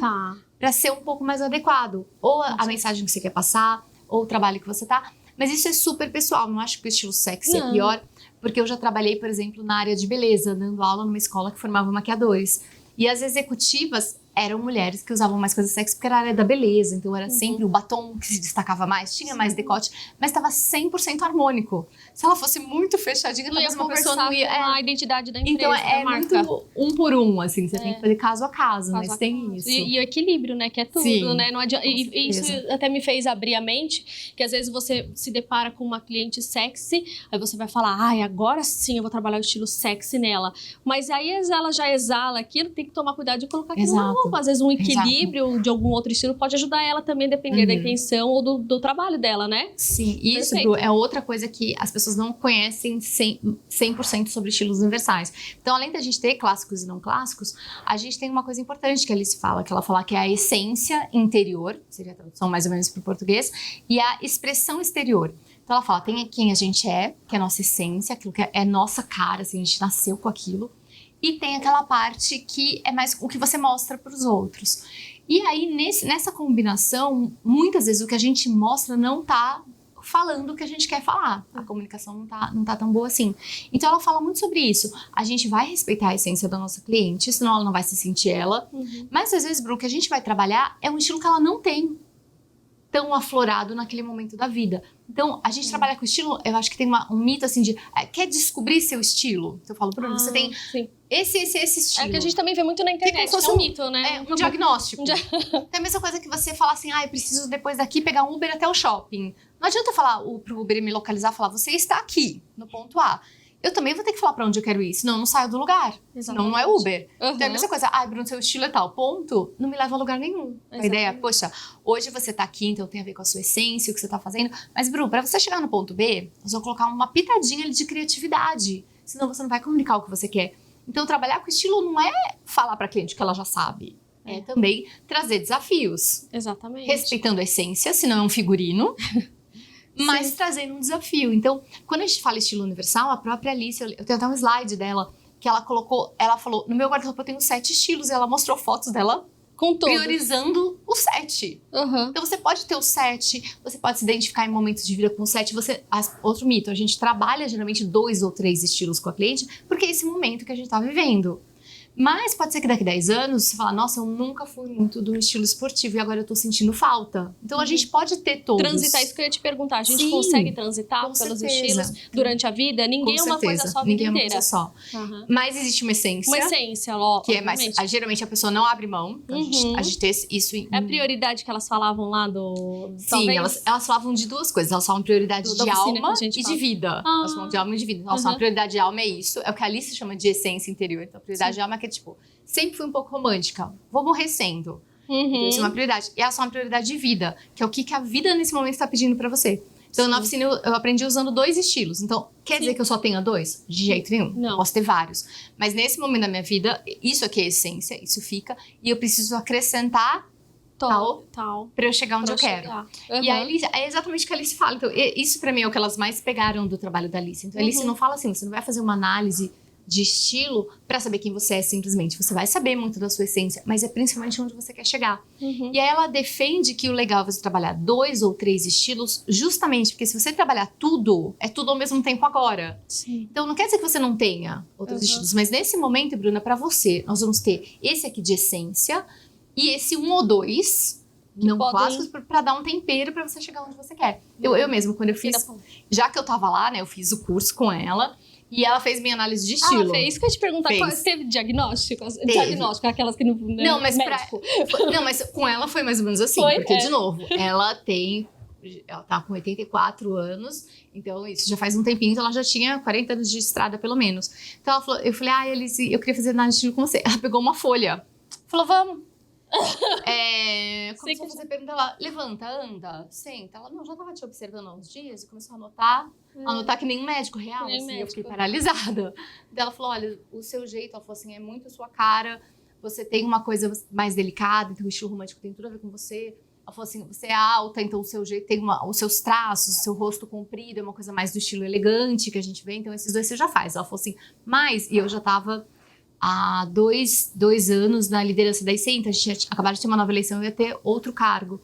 [SPEAKER 2] para ser um pouco mais adequado, ou a mensagem que você quer passar, ou o trabalho que você tá, mas isso é super pessoal, não acho que o estilo sexy é pior, porque eu já trabalhei, por exemplo, na área de beleza, dando aula numa escola que formava maquiadores. E as executivas eram mulheres que usavam mais coisas sexy porque era a área da beleza. Então era sempre o batom que se destacava mais, tinha mais decote, mas estava 100% harmônico. Se ela fosse muito fechadinha, talvez uma pessoa não ia...
[SPEAKER 1] com a identidade da empresa,
[SPEAKER 2] então é
[SPEAKER 1] da marca.
[SPEAKER 2] muito um por um, assim, você tem que fazer caso a caso, mas tem isso.
[SPEAKER 1] E o equilíbrio, né, que é tudo,
[SPEAKER 2] Sim,
[SPEAKER 1] né? Não adianta, e isso até me fez abrir a mente, que às vezes você se depara com uma cliente sexy, aí você vai falar, ai, agora sim eu vou trabalhar o estilo sexy nela. Mas aí ela já exala aquilo, tem que tomar cuidado de colocar aquilo na roupa. Às vezes um equilíbrio de algum outro estilo pode ajudar ela também, depender da intenção ou do trabalho dela, né?
[SPEAKER 2] Sim, isso, Bru, é outra coisa que as pessoas não conhecem 100% sobre estilos universais. Então, além da gente ter clássicos e não clássicos, a gente tem uma coisa importante que a Alice fala, que ela fala que é a essência interior, seria a tradução mais ou menos para o português, e a expressão exterior. Então, ela fala, tem quem a gente é, que é a nossa essência, aquilo que é nossa cara, assim, a gente nasceu com aquilo. E tem aquela parte que é mais o que você mostra para os outros. E aí, nessa combinação, muitas vezes o que a gente mostra não tá falando o que a gente quer falar. A comunicação não tá tão boa assim. Então, ela fala muito sobre isso. A gente vai respeitar a essência da nossa cliente, senão ela não vai se sentir ela. Mas, às vezes, Bru, o que a gente vai trabalhar é um estilo que ela não tem tão aflorado naquele momento da vida. Então, a gente trabalha com estilo, eu acho que tem um mito assim de, quer descobrir seu estilo? Então eu falo, Bruno, você tem esse estilo.
[SPEAKER 1] É que a gente também vê muito na internet,
[SPEAKER 2] que
[SPEAKER 1] é um mito, né?
[SPEAKER 2] Um diagnóstico. É a mesma coisa que você fala assim, eu preciso depois daqui pegar um Uber até o shopping. Não adianta eu falar pro Uber me localizar, falar, você está aqui, no ponto A. Eu também vou ter que falar pra onde eu quero ir, senão eu não saio do lugar. Senão não é Uber. Então é a mesma coisa. Bruno, seu estilo é tal ponto, não me leva a lugar nenhum. A ideia é, poxa, hoje você tá aqui, então tem a ver com a sua essência, o que você tá fazendo. Mas, Bruno, pra você chegar no ponto B, nós vamos colocar uma pitadinha ali de criatividade. Senão você não vai comunicar o que você quer. Então, trabalhar com estilo não é falar pra cliente que ela já sabe. É também trazer desafios.
[SPEAKER 1] Exatamente.
[SPEAKER 2] Respeitando a essência, senão é um figurino. Mas trazendo um desafio. Então, quando a gente fala estilo universal, a própria Alice, eu tenho até um slide dela, que ela falou, no meu guarda-roupa eu tenho 7 estilos, e ela mostrou fotos dela
[SPEAKER 1] com
[SPEAKER 2] priorizando o 7. Então, você pode ter o 7, você pode se identificar em momentos de vida com o 7. Outro mito, a gente trabalha geralmente 2 ou 3 estilos com a cliente, porque é esse momento que a gente tá vivendo. Mas pode ser que daqui a 10 anos você fala, nossa, eu nunca fui muito do estilo esportivo e agora eu tô sentindo falta. Então a gente pode ter todos.
[SPEAKER 1] Transitar, isso que eu ia te perguntar. A gente consegue transitar pelos estilos durante a vida? Ninguém é uma coisa só a vida inteira.
[SPEAKER 2] Ninguém é uma coisa só. Mas existe uma essência.
[SPEAKER 1] Uma essência, ó.
[SPEAKER 2] Que é mais. Geralmente a pessoa não abre mão. Então a gente tem isso em.
[SPEAKER 1] É a prioridade que elas falavam lá do.
[SPEAKER 2] Sim, elas falavam de duas coisas. Elas falam prioridade de alma e de vida. Elas falam de alma e de vida. Então, elas falam a prioridade de alma é isso. É o que a Alice chama de essência interior. Então, a prioridade de alma é que, tipo, sempre fui um pouco romântica. Vou morrer sendo. Então, isso é uma prioridade. E essa é uma prioridade de vida, que é o que a vida nesse momento está pedindo pra você. Então, na oficina, eu aprendi usando 2 estilos. Então, quer dizer que eu só tenha 2? De jeito nenhum.
[SPEAKER 1] Não.
[SPEAKER 2] Posso ter vários. Mas nesse momento da minha vida, isso aqui é a essência, isso fica. E eu preciso acrescentar tal pra eu chegar onde eu quero. E a Alice, é exatamente o que a Alice fala. Então, isso pra mim é o que elas mais pegaram do trabalho da Alice. Então, a Alice não fala assim, você não vai fazer uma análise de estilo pra saber quem você é simplesmente. Você vai saber muito da sua essência, mas é principalmente onde você quer chegar. E aí ela defende que o legal é você trabalhar 2 ou 3 estilos, justamente porque se você trabalhar tudo, é tudo ao mesmo tempo agora. Então não quer dizer que você não tenha outros estilos, mas nesse momento, Bruna, pra você, nós vamos ter esse aqui de essência e esse 1 ou 2 não clássicos pra dar um tempero pra você chegar onde você quer. Eu mesmo, quando eu fiz, já que eu tava lá, né, eu fiz o curso com ela. E ela fez minha análise de estilo.
[SPEAKER 1] Ela fez? Isso que eu ia te perguntar. Teve diagnóstico? Diagnóstico, aquelas que não... Né,
[SPEAKER 2] não, mas não, mas com ela foi mais ou menos assim. Porque, de novo, ela tá com 84 anos. Então, isso já faz um tempinho. Então, ela já tinha 40 anos de estrada, pelo menos. Então, ela falou, eu falei, Alice, eu queria fazer análise de estilo com você. Ela pegou uma folha. Falou, vamos. Começou a fazer pergunta, ela levanta, anda, senta. Ela, não, já tava te observando há uns dias e começou a anotar que nem um médico real, assim, eu fiquei paralisada. Daí ela falou, olha, o seu jeito, ela falou assim, é muito sua cara, você tem uma coisa mais delicada, então o estilo romântico tem tudo a ver com você. Ela falou assim, você é alta, então o seu jeito tem os seus traços, o seu rosto comprido, é uma coisa mais do estilo elegante que a gente vê, então esses dois você já faz. Ela falou assim, e eu já tava há dois anos na liderança da IC, então a gente tinha acabado de ter uma nova eleição, eu ia ter outro cargo.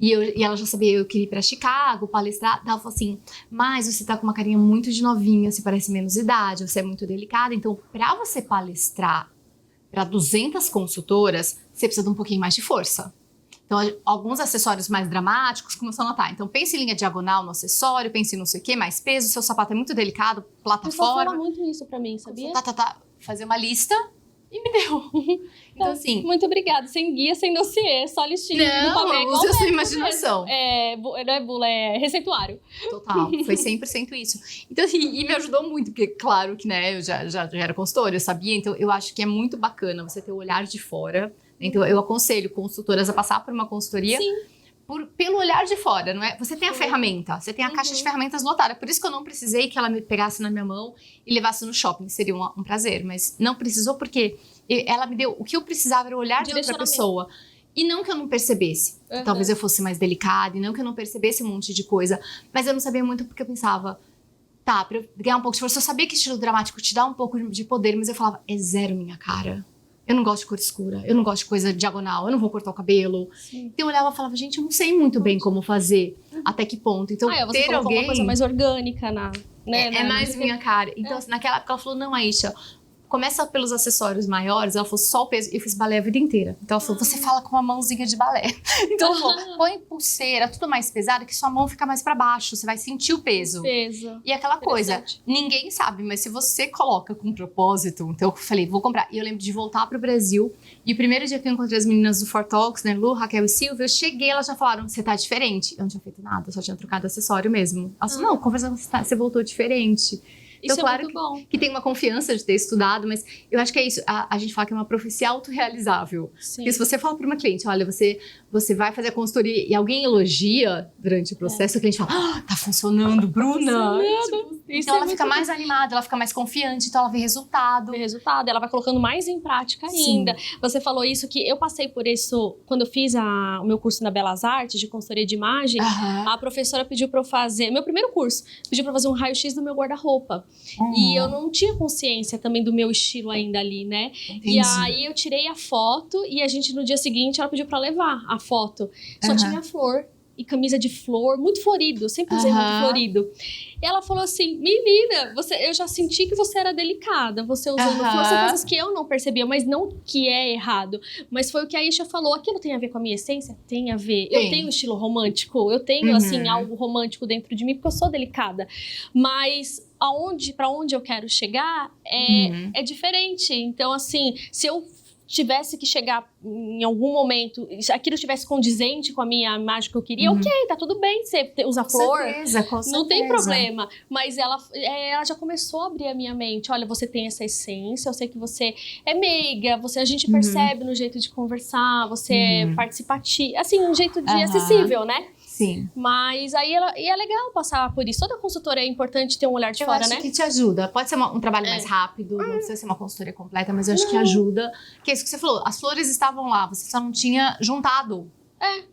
[SPEAKER 2] E ela já sabia, eu queria ir pra Chicago, palestrar. Ela falou assim, mas você tá com uma carinha muito de novinha, você parece menos idade, você é muito delicada. Então, pra você palestrar para 200 consultoras, você precisa de um pouquinho mais de força. Então, alguns acessórios mais dramáticos começam a notar. Então, pense em linha diagonal no acessório, pense em não sei o quê, mais peso, seu sapato é muito delicado, plataforma.
[SPEAKER 1] O pessoal fala muito isso pra mim, sabia?
[SPEAKER 2] Fazer uma lista e me deu. Então, assim...
[SPEAKER 1] Muito obrigada. Sem guia, sem dossiê, só listinha do papel.
[SPEAKER 2] Não, use a sua imaginação.
[SPEAKER 1] Não é bula, é receituário.
[SPEAKER 2] Total, foi 100% isso. Então, assim, e me ajudou muito, porque, claro que, né, eu já era consultora, eu sabia, então eu acho que é muito bacana você ter o olhar de fora. Então, eu aconselho consultoras a passar por uma consultoria...
[SPEAKER 1] Sim.
[SPEAKER 2] Pelo olhar de fora, não é? Você tem a ferramenta, você tem a caixa de ferramentas lotada. Por isso que eu não precisei que ela me pegasse na minha mão e levasse no shopping. Seria um prazer, mas não precisou porque ela me deu... O que eu precisava era o olhar de outra pessoa. E não que eu não percebesse. Talvez eu fosse mais delicada e não que eu não percebesse um monte de coisa. Mas eu não sabia muito porque eu pensava... Tá, pra eu ganhar um pouco de força, eu sabia que estilo dramático te dá um pouco de poder, mas eu falava, é zero minha cara. Eu não gosto de cor escura, eu não gosto de coisa diagonal, eu não vou cortar o cabelo. Sim. Então eu olhava e falava, gente, eu não sei muito bem como fazer, até que ponto. Então
[SPEAKER 1] você ter alguém... uma coisa mais orgânica, né?
[SPEAKER 2] É mais minha cara. Então, assim, naquela época ela falou, não, Aisha, começa pelos acessórios maiores. Ela falou, só o peso. Eu fiz balé a vida inteira. Então ela falou, você fala com uma mãozinha de balé. Então ela falou, põe pulseira, tudo mais pesado, que sua mão fica mais pra baixo, você vai sentir o peso. E aquela coisa, ninguém sabe, mas se você coloca com propósito, então eu falei, vou comprar. E eu lembro de voltar pro Brasil, e o primeiro dia que eu encontrei as meninas do For Talks, né, Lu, Raquel e Silvia, eu cheguei, elas já falaram, você tá diferente. Eu não tinha feito nada, eu só tinha trocado acessório mesmo. Elas falaram, não, conversando, você voltou diferente. Então,
[SPEAKER 1] isso
[SPEAKER 2] claro
[SPEAKER 1] é muito bom.
[SPEAKER 2] Que tem uma confiança de ter estudado, mas eu acho que é isso. A gente fala que é uma profecia autorrealizável.
[SPEAKER 1] Sim.
[SPEAKER 2] Porque se você fala para uma cliente, olha, você vai fazer a consultoria e alguém elogia durante o processo, a cliente fala, tá funcionando, Bruna! Então ela fica mais animada, ela fica mais confiante, então ela vê resultado.
[SPEAKER 1] Ela vai colocando mais em prática ainda. Sim. Você falou isso, que eu passei por isso quando eu fiz o meu curso na Belas Artes, de consultoria de imagem. A professora pediu para eu fazer, meu primeiro curso, pediu para fazer um raio-x do meu guarda-roupa. E eu não tinha consciência também do meu estilo ainda ali, né? Entendi. E aí eu tirei a foto e a gente, no dia seguinte, ela pediu pra levar a foto. Só tinha flor e camisa de flor, muito florido. Eu sempre usei muito florido. E ela falou assim, menina, eu já senti que você era delicada, você usando flor. São coisas que eu não percebia, mas não que é errado. Mas foi o que a Aisha falou, aquilo tem a ver com a minha essência? Tem a ver. Sim. Eu tenho um estilo romântico, eu tenho, assim, algo romântico dentro de mim, porque eu sou delicada. Mas... para onde eu quero chegar é diferente. Então, assim, se eu tivesse que chegar em algum momento, se aquilo estivesse condizente com a minha imagem que eu queria, ok, tá tudo bem, você usa flor,
[SPEAKER 2] com certeza.
[SPEAKER 1] Não tem problema. Mas ela já começou a abrir a minha mente. Olha, você tem essa essência, eu sei que você é meiga, a gente percebe no jeito de conversar, você é participativa, assim, um jeito de acessível, né?
[SPEAKER 2] Sim.
[SPEAKER 1] Mas aí é legal passar por isso. Toda consultora é importante ter um olhar de fora, né?
[SPEAKER 2] Eu acho que te ajuda. Pode ser um trabalho mais rápido, não precisa ser uma consultoria completa, mas eu acho que ajuda. Que é isso que você falou, as flores estavam lá, você só não tinha juntado.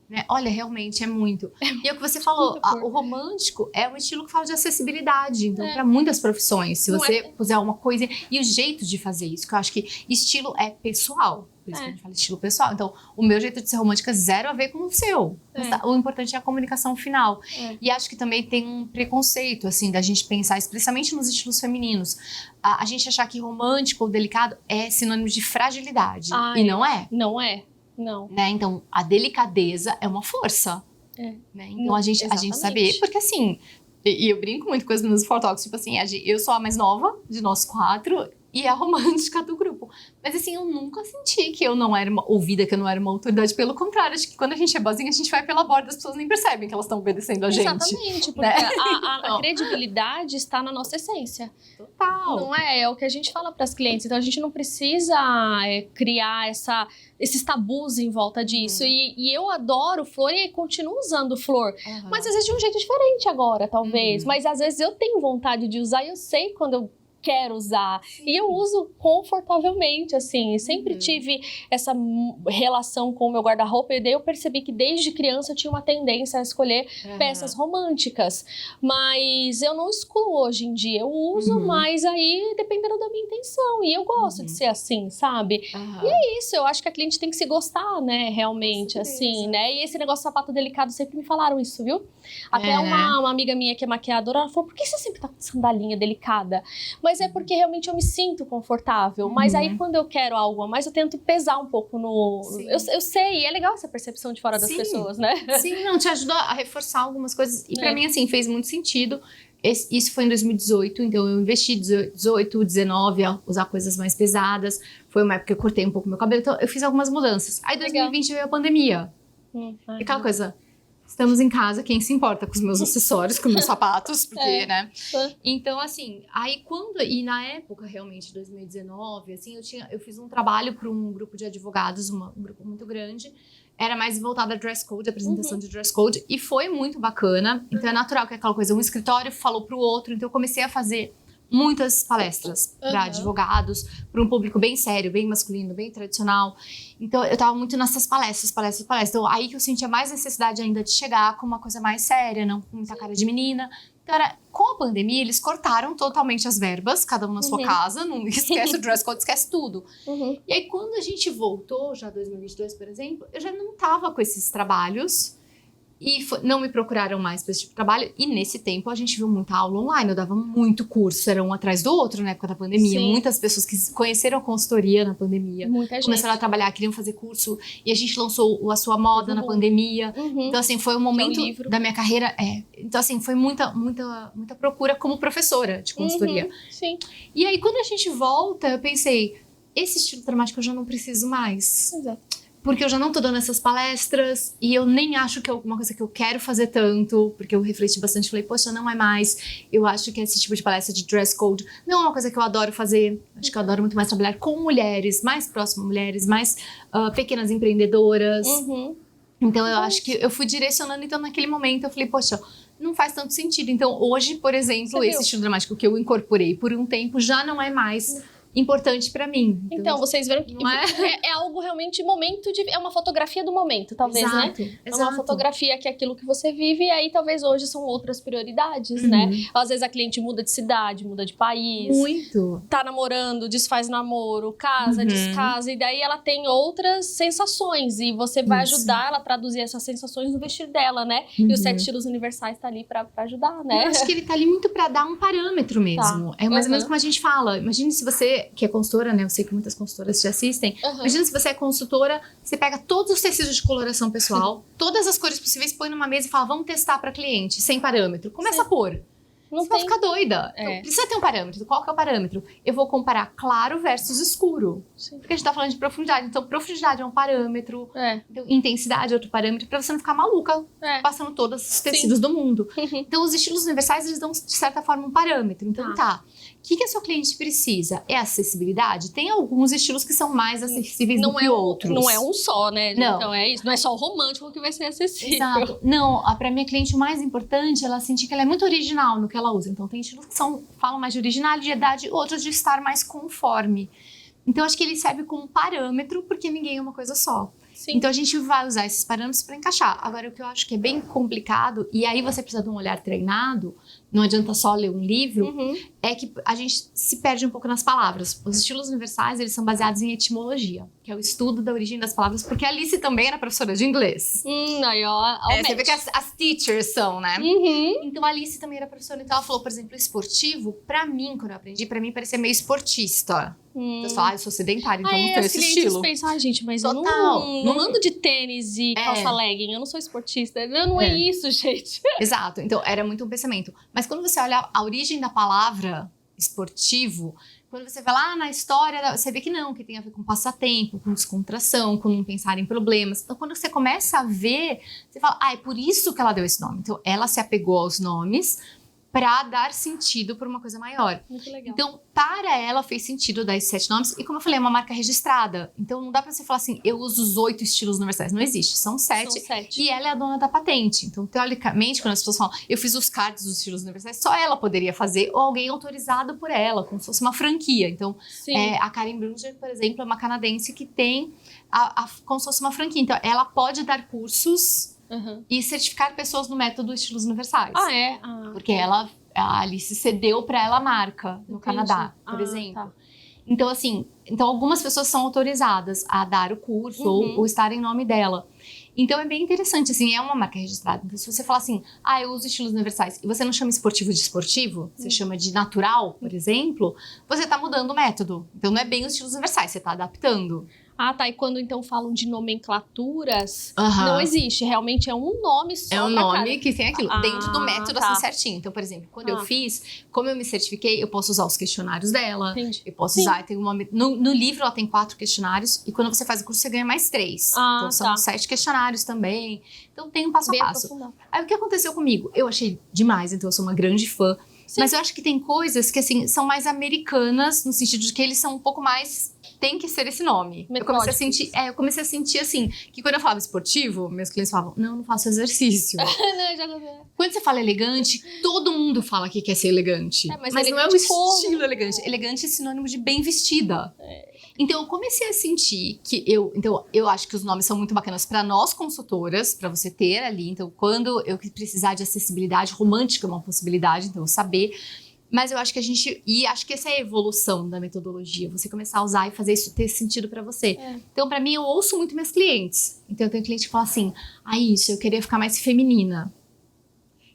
[SPEAKER 2] Né? Olha, realmente é muito. E é o que você falou, o romântico é um estilo que fala de acessibilidade. Então, para muitas profissões, se você puser uma coisa... E o jeito de fazer isso, que eu acho que estilo é pessoal. Por isso que a gente fala estilo pessoal. Então, o meu jeito de ser romântica zero a ver com o seu. O importante é a comunicação final. E acho que também tem um preconceito, assim, da gente pensar, especialmente nos estilos femininos. A gente achar que romântico ou delicado é sinônimo de fragilidade. E não é.
[SPEAKER 1] Não é. Não.
[SPEAKER 2] Né? Então, a delicadeza é uma força. Né? Então, a gente saber... Porque, assim... E eu brinco muito com as meninas do For Talks, tipo assim, eu sou a mais nova de nós 4... E a romântica do grupo. Mas assim, eu nunca senti que eu não era ouvida, que eu não era uma autoridade. Pelo contrário, acho que quando a gente é boazinha, a gente vai pela borda, as pessoas nem percebem que elas estão obedecendo a gente.
[SPEAKER 1] Exatamente, porque a credibilidade está na nossa essência.
[SPEAKER 2] Total.
[SPEAKER 1] Não é? É o que a gente fala para as clientes. Então, a gente não precisa criar esses tabus em volta disso. E eu adoro flor e continuo usando flor. Mas às vezes de um jeito diferente agora, talvez. Mas às vezes eu tenho vontade de usar e eu sei quando eu quero usar. E eu uso confortavelmente, assim. Sempre tive essa relação com o meu guarda-roupa e daí eu percebi que desde criança eu tinha uma tendência a escolher peças românticas. Mas eu não excluo hoje em dia. Eu uso, mas aí dependendo da minha intenção. E eu gosto de ser assim, sabe? E é isso, eu acho que a cliente tem que se gostar, né? Realmente, assim, né? E esse negócio de sapato delicado, sempre me falaram isso, viu? Até uma amiga minha que é maquiadora, ela falou, por que você sempre tá com sandalinha delicada? Mas é porque realmente eu me sinto confortável. Mas aí quando eu quero algo a mais, eu tento pesar um pouco no... Eu sei, e é legal essa percepção de fora das pessoas, né?
[SPEAKER 2] Sim, não, te ajuda a reforçar algumas coisas. E pra mim, assim, fez muito sentido. Isso foi em 2018, então eu investi 18, 19 a usar coisas mais pesadas. Foi uma época que eu cortei um pouco meu cabelo, então eu fiz algumas mudanças. Aí 2020 veio a pandemia. E aquela coisa, estamos em casa, quem se importa com os meus acessórios, com meus sapatos, porque, né? Então, assim, e na época, realmente, 2019, assim, eu fiz um trabalho para um grupo de advogados, um grupo muito grande. Era mais voltada a dress code, apresentação de dress code, e foi muito bacana. Então é natural que aquela coisa, um escritório falou pro outro, então eu comecei a fazer muitas palestras para advogados, para um público bem sério, bem masculino, bem tradicional. Então eu tava muito nessas palestras. Então aí que eu sentia mais necessidade ainda de chegar com uma coisa mais séria, não com muita cara de menina. Então, com a pandemia, eles cortaram totalmente as verbas, cada um na sua casa, não esquece o dress code, esquece tudo. E aí, quando a gente voltou, já 2022, por exemplo, eu já não tava com esses trabalhos e não me procuraram mais para esse tipo de trabalho. E nesse tempo, a gente viu muita aula online, eu dava muito curso, era um atrás do outro na época da pandemia. Muitas pessoas que conheceram a consultoria na pandemia, começaram a trabalhar, queriam fazer curso, e a gente lançou a Sua Moda na pandemia. Então, assim, foi um momento da minha carreira. Então, assim, foi muita procura como professora de consultoria. E aí, quando a gente volta, eu pensei, esse estilo dramático eu já não preciso mais. Porque eu já não tô dando essas palestras e eu nem acho que é alguma coisa que eu quero fazer tanto, porque eu refleti bastante e falei, poxa, não é mais. Eu acho que esse tipo de palestra de dress code não é uma coisa que eu adoro fazer. Acho que eu adoro muito mais trabalhar com mulheres, mais próximas mulheres, mais pequenas empreendedoras. Então eu acho que eu fui direcionando, então naquele momento eu falei, poxa, não faz tanto sentido. Então hoje, por exemplo, esse estilo dramático que eu incorporei por um tempo já não é mais importante pra mim.
[SPEAKER 1] Então, vocês viram que é algo realmente momento de... É uma fotografia do momento, talvez, né? É uma fotografia que é aquilo que você vive e aí talvez hoje são outras prioridades, né? Às vezes a cliente muda de cidade, muda de país. Tá namorando, desfaz namoro, casa, descasa. E daí ela tem outras sensações e você vai ajudar ela a traduzir essas sensações no vestir dela, né? E os 7 estilos universais tá ali pra ajudar, né?
[SPEAKER 2] Eu acho que ele tá ali muito pra dar um parâmetro mesmo. É mais ou menos como a gente fala. Imagine se você que é consultora, né? Eu sei que muitas consultoras te assistem. Imagina se você é consultora, você pega todos os tecidos de coloração pessoal, todas as cores possíveis, põe numa mesa e fala, vamos testar para cliente, sem parâmetro. Começa a pôr. Você vai ficar doida. Então, precisa ter um parâmetro. Qual que é o parâmetro? Eu vou comparar claro versus escuro. Porque a gente tá falando de profundidade. Então, profundidade é um parâmetro. Então, intensidade é outro parâmetro. Pra você não ficar maluca passando todos os tecidos do mundo. Então, os estilos universais, eles dão, de certa forma, um parâmetro. Então, o que a sua cliente precisa? É acessibilidade? Tem alguns estilos que são mais acessíveis do que outros.
[SPEAKER 1] Não é um só, né?
[SPEAKER 2] Não.
[SPEAKER 1] Então, é isso. Não é só o romântico que vai ser acessível.
[SPEAKER 2] Exato. Não, pra minha cliente, o mais importante, ela sentir que ela é muito original no que ela usa. Então, tem estilos que falam mais de originalidade, outros de estar mais conforme. Então, acho que ele serve como parâmetro, porque ninguém é uma coisa só. Então, a gente vai usar esses parâmetros para encaixar. Agora, o que eu acho que é bem complicado, e aí você precisa de um olhar treinado, não adianta só ler um livro, é que a gente se perde um pouco nas palavras. Os estilos universais, eles são baseados em etimologia, que é o estudo da origem das palavras, porque a Alice também era professora de inglês.
[SPEAKER 1] Aí, ó,
[SPEAKER 2] você vê que as teachers são, né? Então, a Alice também era professora. Então, ela falou, por exemplo, esportivo, pra mim, quando eu aprendi, pra mim parecia meio esportista. Então, você fala, eu sou sedentária, então não tenho esse estilo.
[SPEAKER 1] Pensam, gente, mas eu não ando de tênis e calça legging, eu não sou esportista. Não é isso, gente.
[SPEAKER 2] Exato, então era muito um pensamento. Mas quando você olha a origem da palavra esportivo, quando você vai lá na história, você vê que não, que tem a ver com passatempo, com descontração, com não pensar em problemas. Então, quando você começa a ver, você fala, é por isso que ela deu esse nome. Então, ela se apegou aos nomes para dar sentido para uma coisa maior.
[SPEAKER 1] Muito legal.
[SPEAKER 2] Então, para ela fez sentido dar esses 7 nomes. E como eu falei, é uma marca registrada. Então, não dá para você falar assim, eu uso os 8 estilos universais. Não existe, são 7.
[SPEAKER 1] São 7.
[SPEAKER 2] E ela é a dona da patente. Então, teoricamente, quando as pessoas falam, eu fiz os cards dos estilos universais, só ela poderia fazer ou alguém autorizado por ela, como se fosse uma franquia. Então, a Karen Brunger, por exemplo, é uma canadense que tem como se fosse uma franquia. Então, ela pode dar cursos e certificar pessoas no método estilos universais.
[SPEAKER 1] Ah, é?
[SPEAKER 2] Porque a Alice cedeu para ela a marca no Canadá, por exemplo.
[SPEAKER 1] Tá.
[SPEAKER 2] Então, assim, algumas pessoas são autorizadas a dar o curso ou estar em nome dela. Então, é bem interessante, assim, é uma marca registrada. Então, se você falar assim, eu uso estilos universais, e você não chama esportivo de esportivo, você chama de natural, por exemplo, você tá mudando o método. Então, não é bem os estilos universais, você tá adaptando.
[SPEAKER 1] Ah, tá. E quando então falam de nomenclaturas, não existe. Realmente é um nome só.
[SPEAKER 2] É um nome que tem aquilo. Dentro do método,
[SPEAKER 1] tá.
[SPEAKER 2] assim, certinho. Então, por exemplo, quando eu fiz, como eu me certifiquei, eu posso usar os questionários dela.
[SPEAKER 1] Entendi.
[SPEAKER 2] Eu posso usar, tem no livro ela tem 4 questionários. E quando você faz o curso, você ganha mais 3. Então, são 7 questionários também. Então, tem um passo a passo. Aí, o que aconteceu comigo? Eu achei demais, então eu sou uma grande fã. Sim. Mas eu acho que tem coisas que, assim, são mais americanas, no sentido de que eles são um pouco mais... Tem que ser esse nome. Eu comecei a sentir, assim, que quando eu falava esportivo, meus clientes falavam, não faço exercício. Quando você fala elegante, todo mundo fala que quer ser elegante. Mas não é o estilo elegante. Elegante é sinônimo de bem vestida. Então, eu comecei a sentir que eu acho que os nomes são muito bacanas para nós consultoras, para você ter ali. Então, quando eu precisar de acessibilidade, romântica é uma possibilidade, então eu saber. Mas eu acho que acho que essa é a evolução da metodologia, você começar a usar e fazer isso ter sentido pra você. Então, pra mim, eu ouço muito meus clientes. Então, eu tenho cliente que fala assim, eu queria ficar mais feminina.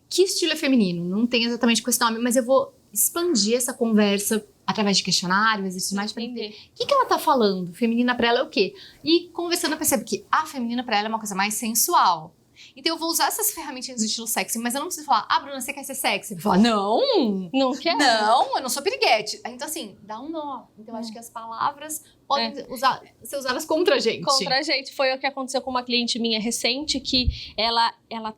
[SPEAKER 2] Que estilo é feminino? Não tem exatamente com esse nome, mas eu vou expandir essa conversa através de questionário, exercício mais pra entender. O que ela tá falando? Feminina pra ela é o quê? E conversando, eu percebo que a feminina pra ela é uma coisa mais sensual. Então eu vou usar essas ferramentas do estilo sexy, mas eu não preciso falar, Bruna, você quer ser sexy? Eu vou falar, não quero. Não, eu não sou piriguete. Então assim, dá um nó. Então eu acho que as palavras podem ser usadas contra a gente.
[SPEAKER 1] Contra a gente. Foi o que aconteceu com uma cliente minha recente, que ela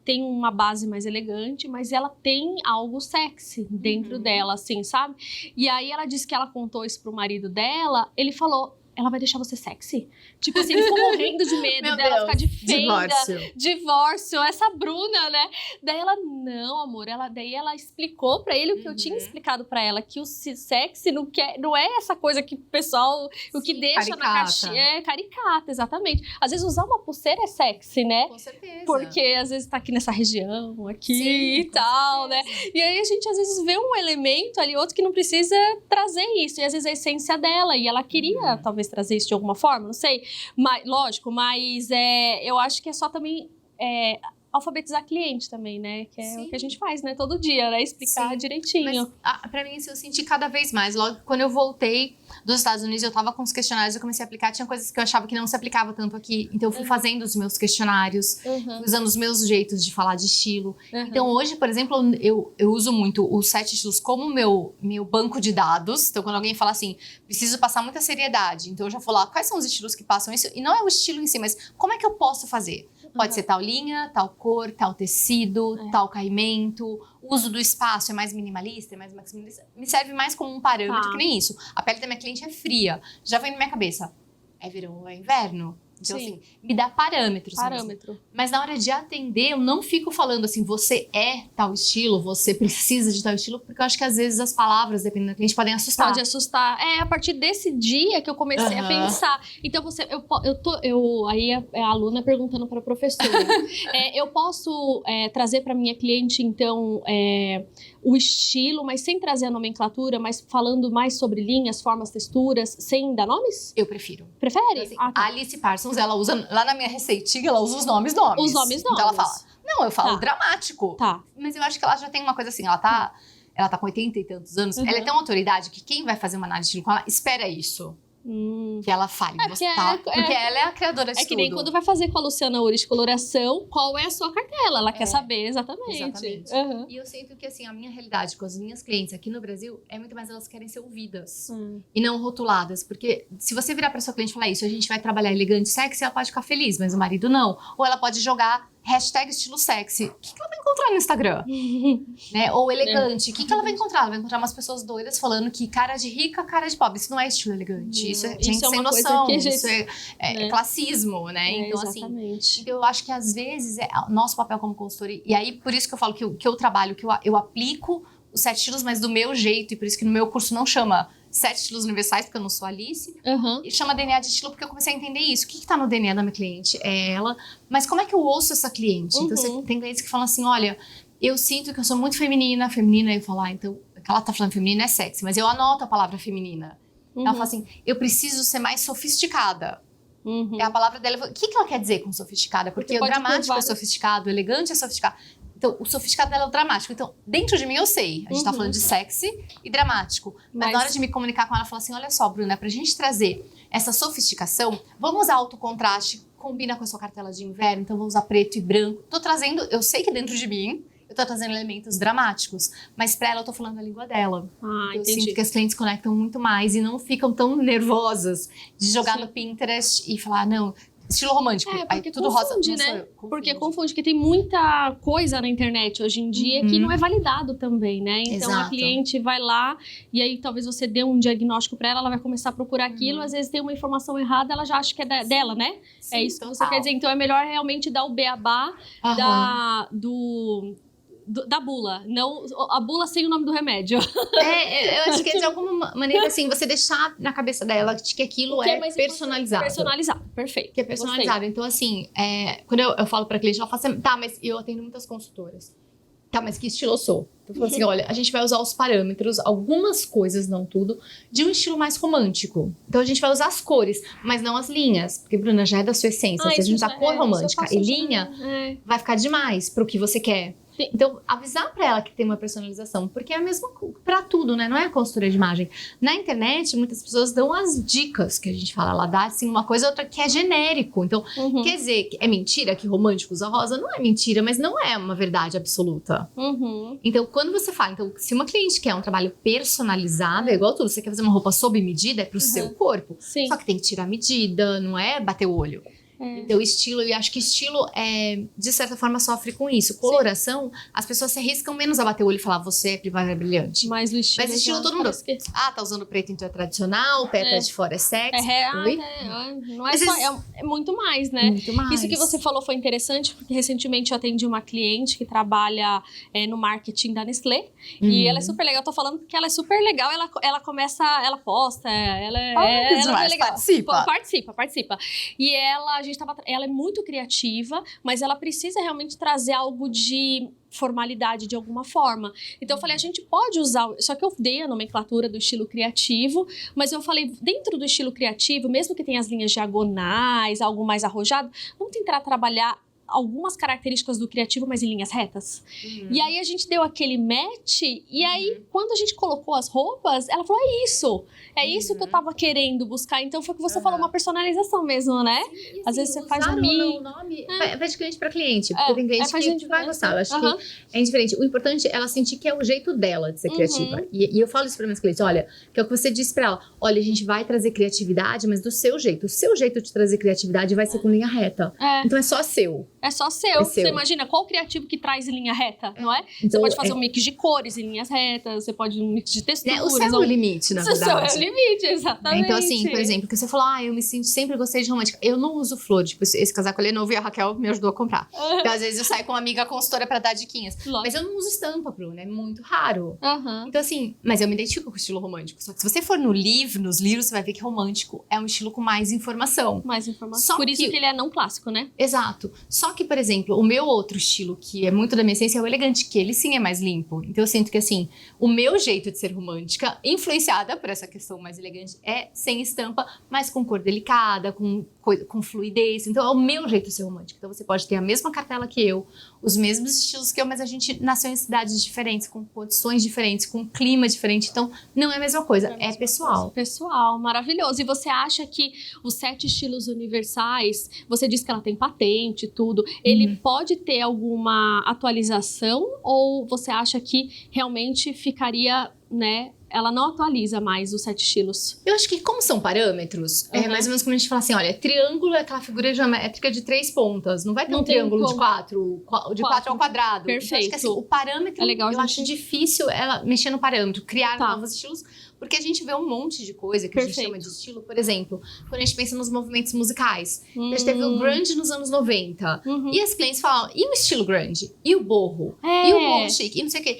[SPEAKER 1] tem uma base mais elegante, mas ela tem algo sexy dentro dela, assim, sabe? E aí ela disse que ela contou isso pro marido dela, ele falou, ela vai deixar você sexy? Tipo assim, ele ficou morrendo de medo dela ficar de feia. Divórcio. Essa Bruna, né? Daí ela, não, amor. Daí ela explicou pra ele o que eu tinha explicado pra ela, que o sexy não é essa coisa que o pessoal, o que deixa
[SPEAKER 2] caricata.
[SPEAKER 1] Na caixinha. É caricata, exatamente. Às vezes usar uma pulseira é sexy, né?
[SPEAKER 2] Com certeza.
[SPEAKER 1] Porque às vezes tá aqui nessa região, aqui e tal, né? E aí a gente às vezes vê um elemento ali, outro que não precisa trazer isso. E às vezes a essência dela, e ela queria talvez trazer isso de alguma forma, não sei. Mas, lógico, mas eu acho que é só também alfabetizar cliente também, né? Que é o que a gente faz, né? Todo dia, né? Explicar direitinho.
[SPEAKER 2] Mas, pra mim, isso eu senti cada vez mais. Logo, quando eu voltei dos Estados Unidos, eu tava com os questionários, eu comecei a aplicar. Tinha coisas que eu achava que não se aplicava tanto aqui. Então, eu fui fazendo os meus questionários, usando os meus jeitos de falar de estilo. Então, hoje, por exemplo, eu uso muito os 7 estilos como meu banco de dados. Então, quando alguém fala assim, preciso passar muita seriedade. Então, eu já vou lá, quais são os estilos que passam isso? E não é o estilo em si, mas como é que eu posso fazer? Pode ser tal linha, tal cor, tal tecido, tal caimento. O uso do espaço é mais minimalista, é mais maximalista. Me serve mais como um parâmetro que nem isso. A pele da minha cliente é fria. Já vem na minha cabeça. É verão ou é inverno? Então, assim, me dá parâmetros.
[SPEAKER 1] Parâmetro.
[SPEAKER 2] Mas na hora de atender, eu não fico falando assim, você é tal estilo, você precisa de tal estilo, porque eu acho que às vezes as palavras, dependendo da cliente, podem assustar.
[SPEAKER 1] Pode assustar. É a partir desse dia que eu comecei a pensar. Então, aí a aluna perguntando para a professora. Eu posso trazer para minha cliente, então, o estilo, mas sem trazer a nomenclatura, mas falando mais sobre linhas, formas, texturas, sem dar nomes?
[SPEAKER 2] Eu prefiro.
[SPEAKER 1] Prefere?
[SPEAKER 2] Assim, tá. Alice Parsons, ela usa, lá na minha receitinha, ela usa os nomes.
[SPEAKER 1] Os nomes.
[SPEAKER 2] Então ela fala, não, eu falo dramático.
[SPEAKER 1] Tá.
[SPEAKER 2] Mas eu acho que ela já tem uma coisa assim, ela tá com 80 e tantos anos, ela é tão autoridade que quem vai fazer uma análise de estilo com ela, espera isso. Que ela fale, porque ela é a criadora de tudo.
[SPEAKER 1] É que nem quando vai fazer com a Luciana Uri de coloração, qual é a sua cartela? Ela quer saber exatamente.
[SPEAKER 2] E eu sinto que, assim, a minha realidade com as minhas clientes aqui no Brasil é muito mais elas querem ser ouvidas e não rotuladas. Porque se você virar pra sua cliente e falar isso, a gente vai trabalhar elegante, sexy, ela pode ficar feliz, mas o marido não. Ou ela pode jogar hashtag estilo sexy. O que ela vai encontrar no Instagram? Né? Ou elegante. O que ela vai encontrar? Ela vai encontrar umas pessoas doidas falando que cara de rica, cara de pobre. Isso não é estilo elegante. Isso é gente
[SPEAKER 1] isso é
[SPEAKER 2] sem
[SPEAKER 1] uma coisa
[SPEAKER 2] noção.
[SPEAKER 1] que a gente-
[SPEAKER 2] Isso é classismo, né? Então, assim,
[SPEAKER 1] exatamente.
[SPEAKER 2] eu acho que às vezes é o nosso papel como consultora. E aí, por isso que eu falo que eu trabalho, que eu aplico os 7 estilos, mas do meu jeito. E por isso que no meu curso não chama 7 estilos universais, porque eu não sou Alice. E chama DNA de estilo, porque eu comecei a entender isso. O que tá no DNA da minha cliente? É ela. Mas como é que eu ouço essa cliente? Então, você tem clientes que falam assim, olha, eu sinto que eu sou muito feminina. E eu falo, então, o que ela tá falando feminina é sexy. Mas eu anoto a palavra feminina. Ela fala assim, eu preciso ser mais sofisticada. É a palavra dela. O que ela quer dizer com sofisticada? Porque o dramático é sofisticado, o elegante é sofisticado. Então, o sofisticado dela é o dramático. Então, dentro de mim, eu sei. A gente tá falando de sexy e dramático. Mas na hora de me comunicar com ela, eu falo assim, olha só, Bruna, pra gente trazer essa sofisticação, vamos usar alto contraste, combina com a sua cartela de inverno, então vou usar preto e branco. Tô trazendo, eu sei que dentro de mim, eu tô trazendo elementos dramáticos, mas pra ela eu tô falando a língua dela.
[SPEAKER 1] Ah,
[SPEAKER 2] eu
[SPEAKER 1] entendi.
[SPEAKER 2] sinto que as clientes conectam muito mais e não ficam tão nervosas de jogar no Pinterest e falar, não, estilo romântico.
[SPEAKER 1] Porque
[SPEAKER 2] aí tudo
[SPEAKER 1] confunde,
[SPEAKER 2] rosa,
[SPEAKER 1] né? Porque confunde, porque tem muita coisa na internet hoje em dia que não é validado também, né? Então a cliente vai lá e aí talvez você dê um diagnóstico pra ela, ela vai começar a procurar aquilo, às vezes tem uma informação errada, ela já acha que é dela, né?
[SPEAKER 2] Sim,
[SPEAKER 1] é isso que você quer dizer. Então é melhor realmente dar o beabá da bula, não a bula sem o nome do remédio.
[SPEAKER 2] Eu acho que é de alguma maneira assim, você deixar na cabeça dela de que aquilo é personalizado.
[SPEAKER 1] Personalizado, perfeito.
[SPEAKER 2] Que é personalizado. Gostei. Então, assim, quando eu falo pra cliente, ela fala assim, tá, mas eu atendo muitas consultoras. Tá, mas que estilo eu sou? Então, eu falo assim, olha, a gente vai usar os parâmetros, algumas coisas, não tudo, de um estilo mais romântico. Então, a gente vai usar as cores, mas não as linhas. Porque, Bruna, já é da sua essência. Se a gente usar cor romântica e linha, vai ficar demais pro que você quer. Sim. Então, avisar pra ela que tem uma personalização, porque é a mesma pra tudo, né? Não é a consultoria de imagem. Na internet, muitas pessoas dão as dicas que a gente fala. Ela dá, assim, uma coisa ou outra que é genérico. Então, quer dizer, é mentira que romântico usa rosa? Não é mentira, mas não é uma verdade absoluta. Então, quando você fala, então, se uma cliente quer um trabalho personalizado, é igual tudo. Você quer fazer uma roupa sob medida, é pro seu corpo.
[SPEAKER 1] Sim.
[SPEAKER 2] Só que tem que tirar a medida, não é bater o olho. Então, estilo, eu acho que estilo, de certa forma, sofre com isso. Coloração, as pessoas se arriscam menos a bater o olho e falar, você é privada, é brilhante.
[SPEAKER 1] Mas o estilo,
[SPEAKER 2] todo mundo... tá usando preto, então é tradicional, o pé de fora é sexy.
[SPEAKER 1] Não é só, é muito mais, né?
[SPEAKER 2] Muito mais.
[SPEAKER 1] Isso que você falou foi interessante, porque recentemente eu atendi uma cliente que trabalha no marketing da Nestlé. E ela é super legal. Eu tô falando porque ela é super legal. Ela começa, ela posta, ela é legal. Participa. E ela é muito criativa, mas ela precisa realmente trazer algo de formalidade de alguma forma. Então eu falei, a gente pode usar, só que eu dei a nomenclatura do estilo criativo, mas eu falei, dentro do estilo criativo, mesmo que tenha as linhas diagonais, algo mais arrojado, vamos tentar trabalhar algumas características do criativo, mas em linhas retas. E aí a gente deu aquele match, e aí quando a gente colocou as roupas, ela falou, é isso que eu tava querendo buscar. Então foi o que você falou, uma personalização mesmo, né?
[SPEAKER 2] Sim, assim,
[SPEAKER 1] às vezes você faz um
[SPEAKER 2] nome, vai de cliente pra cliente, porque tem cliente que vai gostar. Eu acho que é indiferente. O importante é ela sentir que é o jeito dela de ser criativa. E eu falo isso pra minhas clientes, olha, que é o que você disse pra ela, olha, a gente vai trazer criatividade, mas do seu jeito. O seu jeito de trazer criatividade vai ser com linha reta. Então é só seu.
[SPEAKER 1] É só seu. Você imagina qual criativo que traz em linha reta, não é?
[SPEAKER 2] Então,
[SPEAKER 1] você pode fazer um mix de cores em linhas retas, você pode um mix de texturas.
[SPEAKER 2] O céu é o limite, na verdade.
[SPEAKER 1] O céu é o limite, exatamente.
[SPEAKER 2] Então, assim, por exemplo, que você falou, eu me sinto, sempre gostei de romântica. Eu não uso flor, tipo, esse casaco ali é novo e a Raquel me ajudou a comprar. Então, às vezes eu saio com uma amiga consultora pra dar diquinhas. Mas eu não uso estampa, Bruna, é muito raro. Então, assim, mas eu me identifico com o estilo romântico. Só que se você for nos livros, você vai ver que romântico é um estilo com mais informação.
[SPEAKER 1] Por isso que ele é não clássico, né?
[SPEAKER 2] Exato. Só que, por exemplo, o meu outro estilo, que é muito da minha essência, é o elegante, que ele sim é mais limpo. Então eu sinto que, assim, o meu jeito de ser romântica, influenciada por essa questão mais elegante, é sem estampa, mas com cor delicada, com fluidez. Então é o meu jeito de ser romântica. Então você pode ter a mesma cartela que eu, os mesmos estilos que eu, mas a gente nasceu em cidades diferentes, com condições diferentes, com clima diferente. Então não é a mesma coisa, é pessoal.
[SPEAKER 1] Pessoal, maravilhoso. E você acha que os 7 estilos universais, você disse que ela tem patente e tudo, ele pode ter alguma atualização ou você acha que realmente ficaria, né, ela não atualiza mais os 7 estilos.
[SPEAKER 2] Eu acho que como são parâmetros, é mais ou menos como a gente fala assim, olha, triângulo é aquela figura geométrica de 3 pontas, não vai ter
[SPEAKER 1] Não
[SPEAKER 2] um
[SPEAKER 1] tem
[SPEAKER 2] triângulo de
[SPEAKER 1] como.
[SPEAKER 2] 4, de 4 ao quadrado. Então, acho que,
[SPEAKER 1] Perfeito.
[SPEAKER 2] assim, o parâmetro,
[SPEAKER 1] É legal a
[SPEAKER 2] eu acho
[SPEAKER 1] gente-
[SPEAKER 2] difícil ela mexer no parâmetro, criar
[SPEAKER 1] Tá.
[SPEAKER 2] novos estilos, porque a gente vê um monte de coisa que a gente
[SPEAKER 1] Perfeito.
[SPEAKER 2] chama de estilo, por exemplo, quando a gente pensa nos movimentos musicais. A gente teve o grunge nos anos 90,
[SPEAKER 1] Uhum.
[SPEAKER 2] e as clientes falam, e o estilo grunge? E o borro?
[SPEAKER 1] É.
[SPEAKER 2] E o borro chique? E não sei o quê.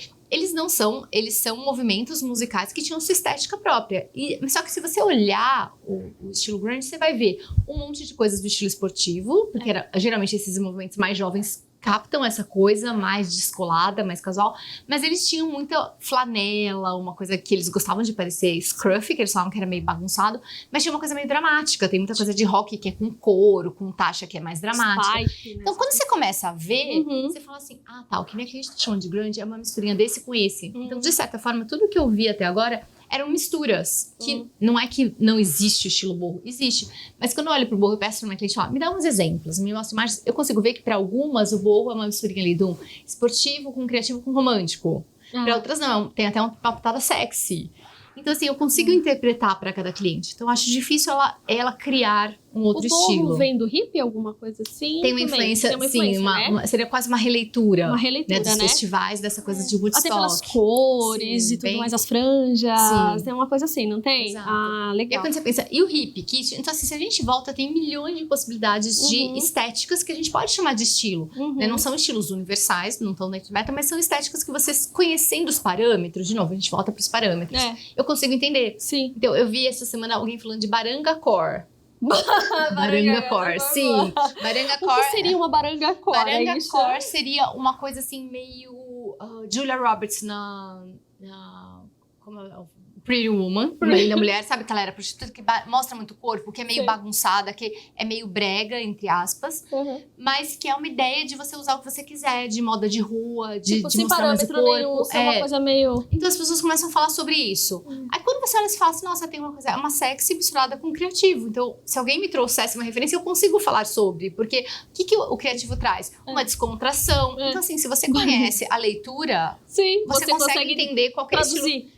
[SPEAKER 2] Eles são movimentos musicais que tinham sua estética própria. Só que se você olhar o estilo grunge, você vai ver um monte de coisas do estilo esportivo, porque geralmente esses movimentos mais jovens captam essa coisa mais descolada, mais casual, mas eles tinham muita flanela, uma coisa que eles gostavam de parecer scruffy, que eles falavam que era meio bagunçado, mas tinha uma coisa meio dramática, tem muita coisa de rock que é com couro, com taxa que é mais dramática.
[SPEAKER 1] Spike, né?
[SPEAKER 2] Então, quando você começa a ver,
[SPEAKER 1] Uhum.
[SPEAKER 2] você fala assim, ah, tá, o que a gente tá chamando de grunge é uma misturinha desse com esse. Então, de certa forma, tudo que eu vi até agora eram misturas, que não é que não existe o estilo borro, existe. Mas quando eu olho pro borro, eu peço pra minha cliente, me dá uns exemplos, me mostra imagens, eu consigo ver que para algumas o borro é uma misturinha ali de um esportivo com criativo com romântico. Para outras não, tem até uma pitada sexy. Então, assim, eu consigo interpretar para cada cliente. Então, eu acho difícil ela criar um outro
[SPEAKER 1] o borro
[SPEAKER 2] estilo.
[SPEAKER 1] vem do hip, alguma coisa assim?
[SPEAKER 2] Tem uma
[SPEAKER 1] também.
[SPEAKER 2] influência,
[SPEAKER 1] Tem uma
[SPEAKER 2] sim,
[SPEAKER 1] influência, né?
[SPEAKER 2] seria quase uma releitura.
[SPEAKER 1] Uma releitura,
[SPEAKER 2] Dos
[SPEAKER 1] né?
[SPEAKER 2] festivais, dessa coisa de
[SPEAKER 1] Até
[SPEAKER 2] Woodstock.
[SPEAKER 1] pelas cores
[SPEAKER 2] Sim,
[SPEAKER 1] e tudo
[SPEAKER 2] bem-
[SPEAKER 1] mais, as franjas.
[SPEAKER 2] Sim.
[SPEAKER 1] Tem uma coisa assim, não tem?
[SPEAKER 2] Exato.
[SPEAKER 1] Ah,
[SPEAKER 2] E aí,
[SPEAKER 1] legal.
[SPEAKER 2] quando você pensa, e o hip? Então, assim, se a gente volta, tem milhões de possibilidades de estéticas que a gente pode chamar de estilo.
[SPEAKER 1] Uhum.
[SPEAKER 2] Né? Não são estilos universais, não estão dentro do meta, mas são estéticas que vocês, conhecendo os parâmetros, de novo, a gente volta para os parâmetros,
[SPEAKER 1] É,
[SPEAKER 2] eu consigo entender.
[SPEAKER 1] sim.
[SPEAKER 2] Então, eu vi essa semana alguém falando de baranga core.
[SPEAKER 1] Baranga
[SPEAKER 2] core, sim. Baranga
[SPEAKER 1] O que
[SPEAKER 2] core.
[SPEAKER 1] seria uma baranga core?
[SPEAKER 2] Baranga
[SPEAKER 1] É isso?
[SPEAKER 2] core seria uma coisa assim, meio Julia Roberts como é o Pretty Woman, uma linda mulher, sabe que ela era prostituta, que mostra muito o corpo, que é meio
[SPEAKER 1] Sim.
[SPEAKER 2] bagunçada, que é meio brega, entre aspas,
[SPEAKER 1] Uhum.
[SPEAKER 2] mas que é uma ideia de você usar o que você quiser, de moda de rua, de
[SPEAKER 1] Tipo, sem
[SPEAKER 2] mostrar mais o
[SPEAKER 1] parâmetro nenhum,
[SPEAKER 2] corpo.
[SPEAKER 1] só uma coisa meio...
[SPEAKER 2] Então as pessoas começam a falar sobre isso. Aí quando você olha e fala assim, nossa, tem uma coisa, é uma sexy misturada com criativo. Então, se alguém me trouxesse uma referência, eu consigo falar sobre. Porque o que o criativo traz? Uma descontração. Então, assim, se você conhece a leitura,
[SPEAKER 1] Sim,
[SPEAKER 2] você consegue entender qualquer estilo.
[SPEAKER 1] traduzir.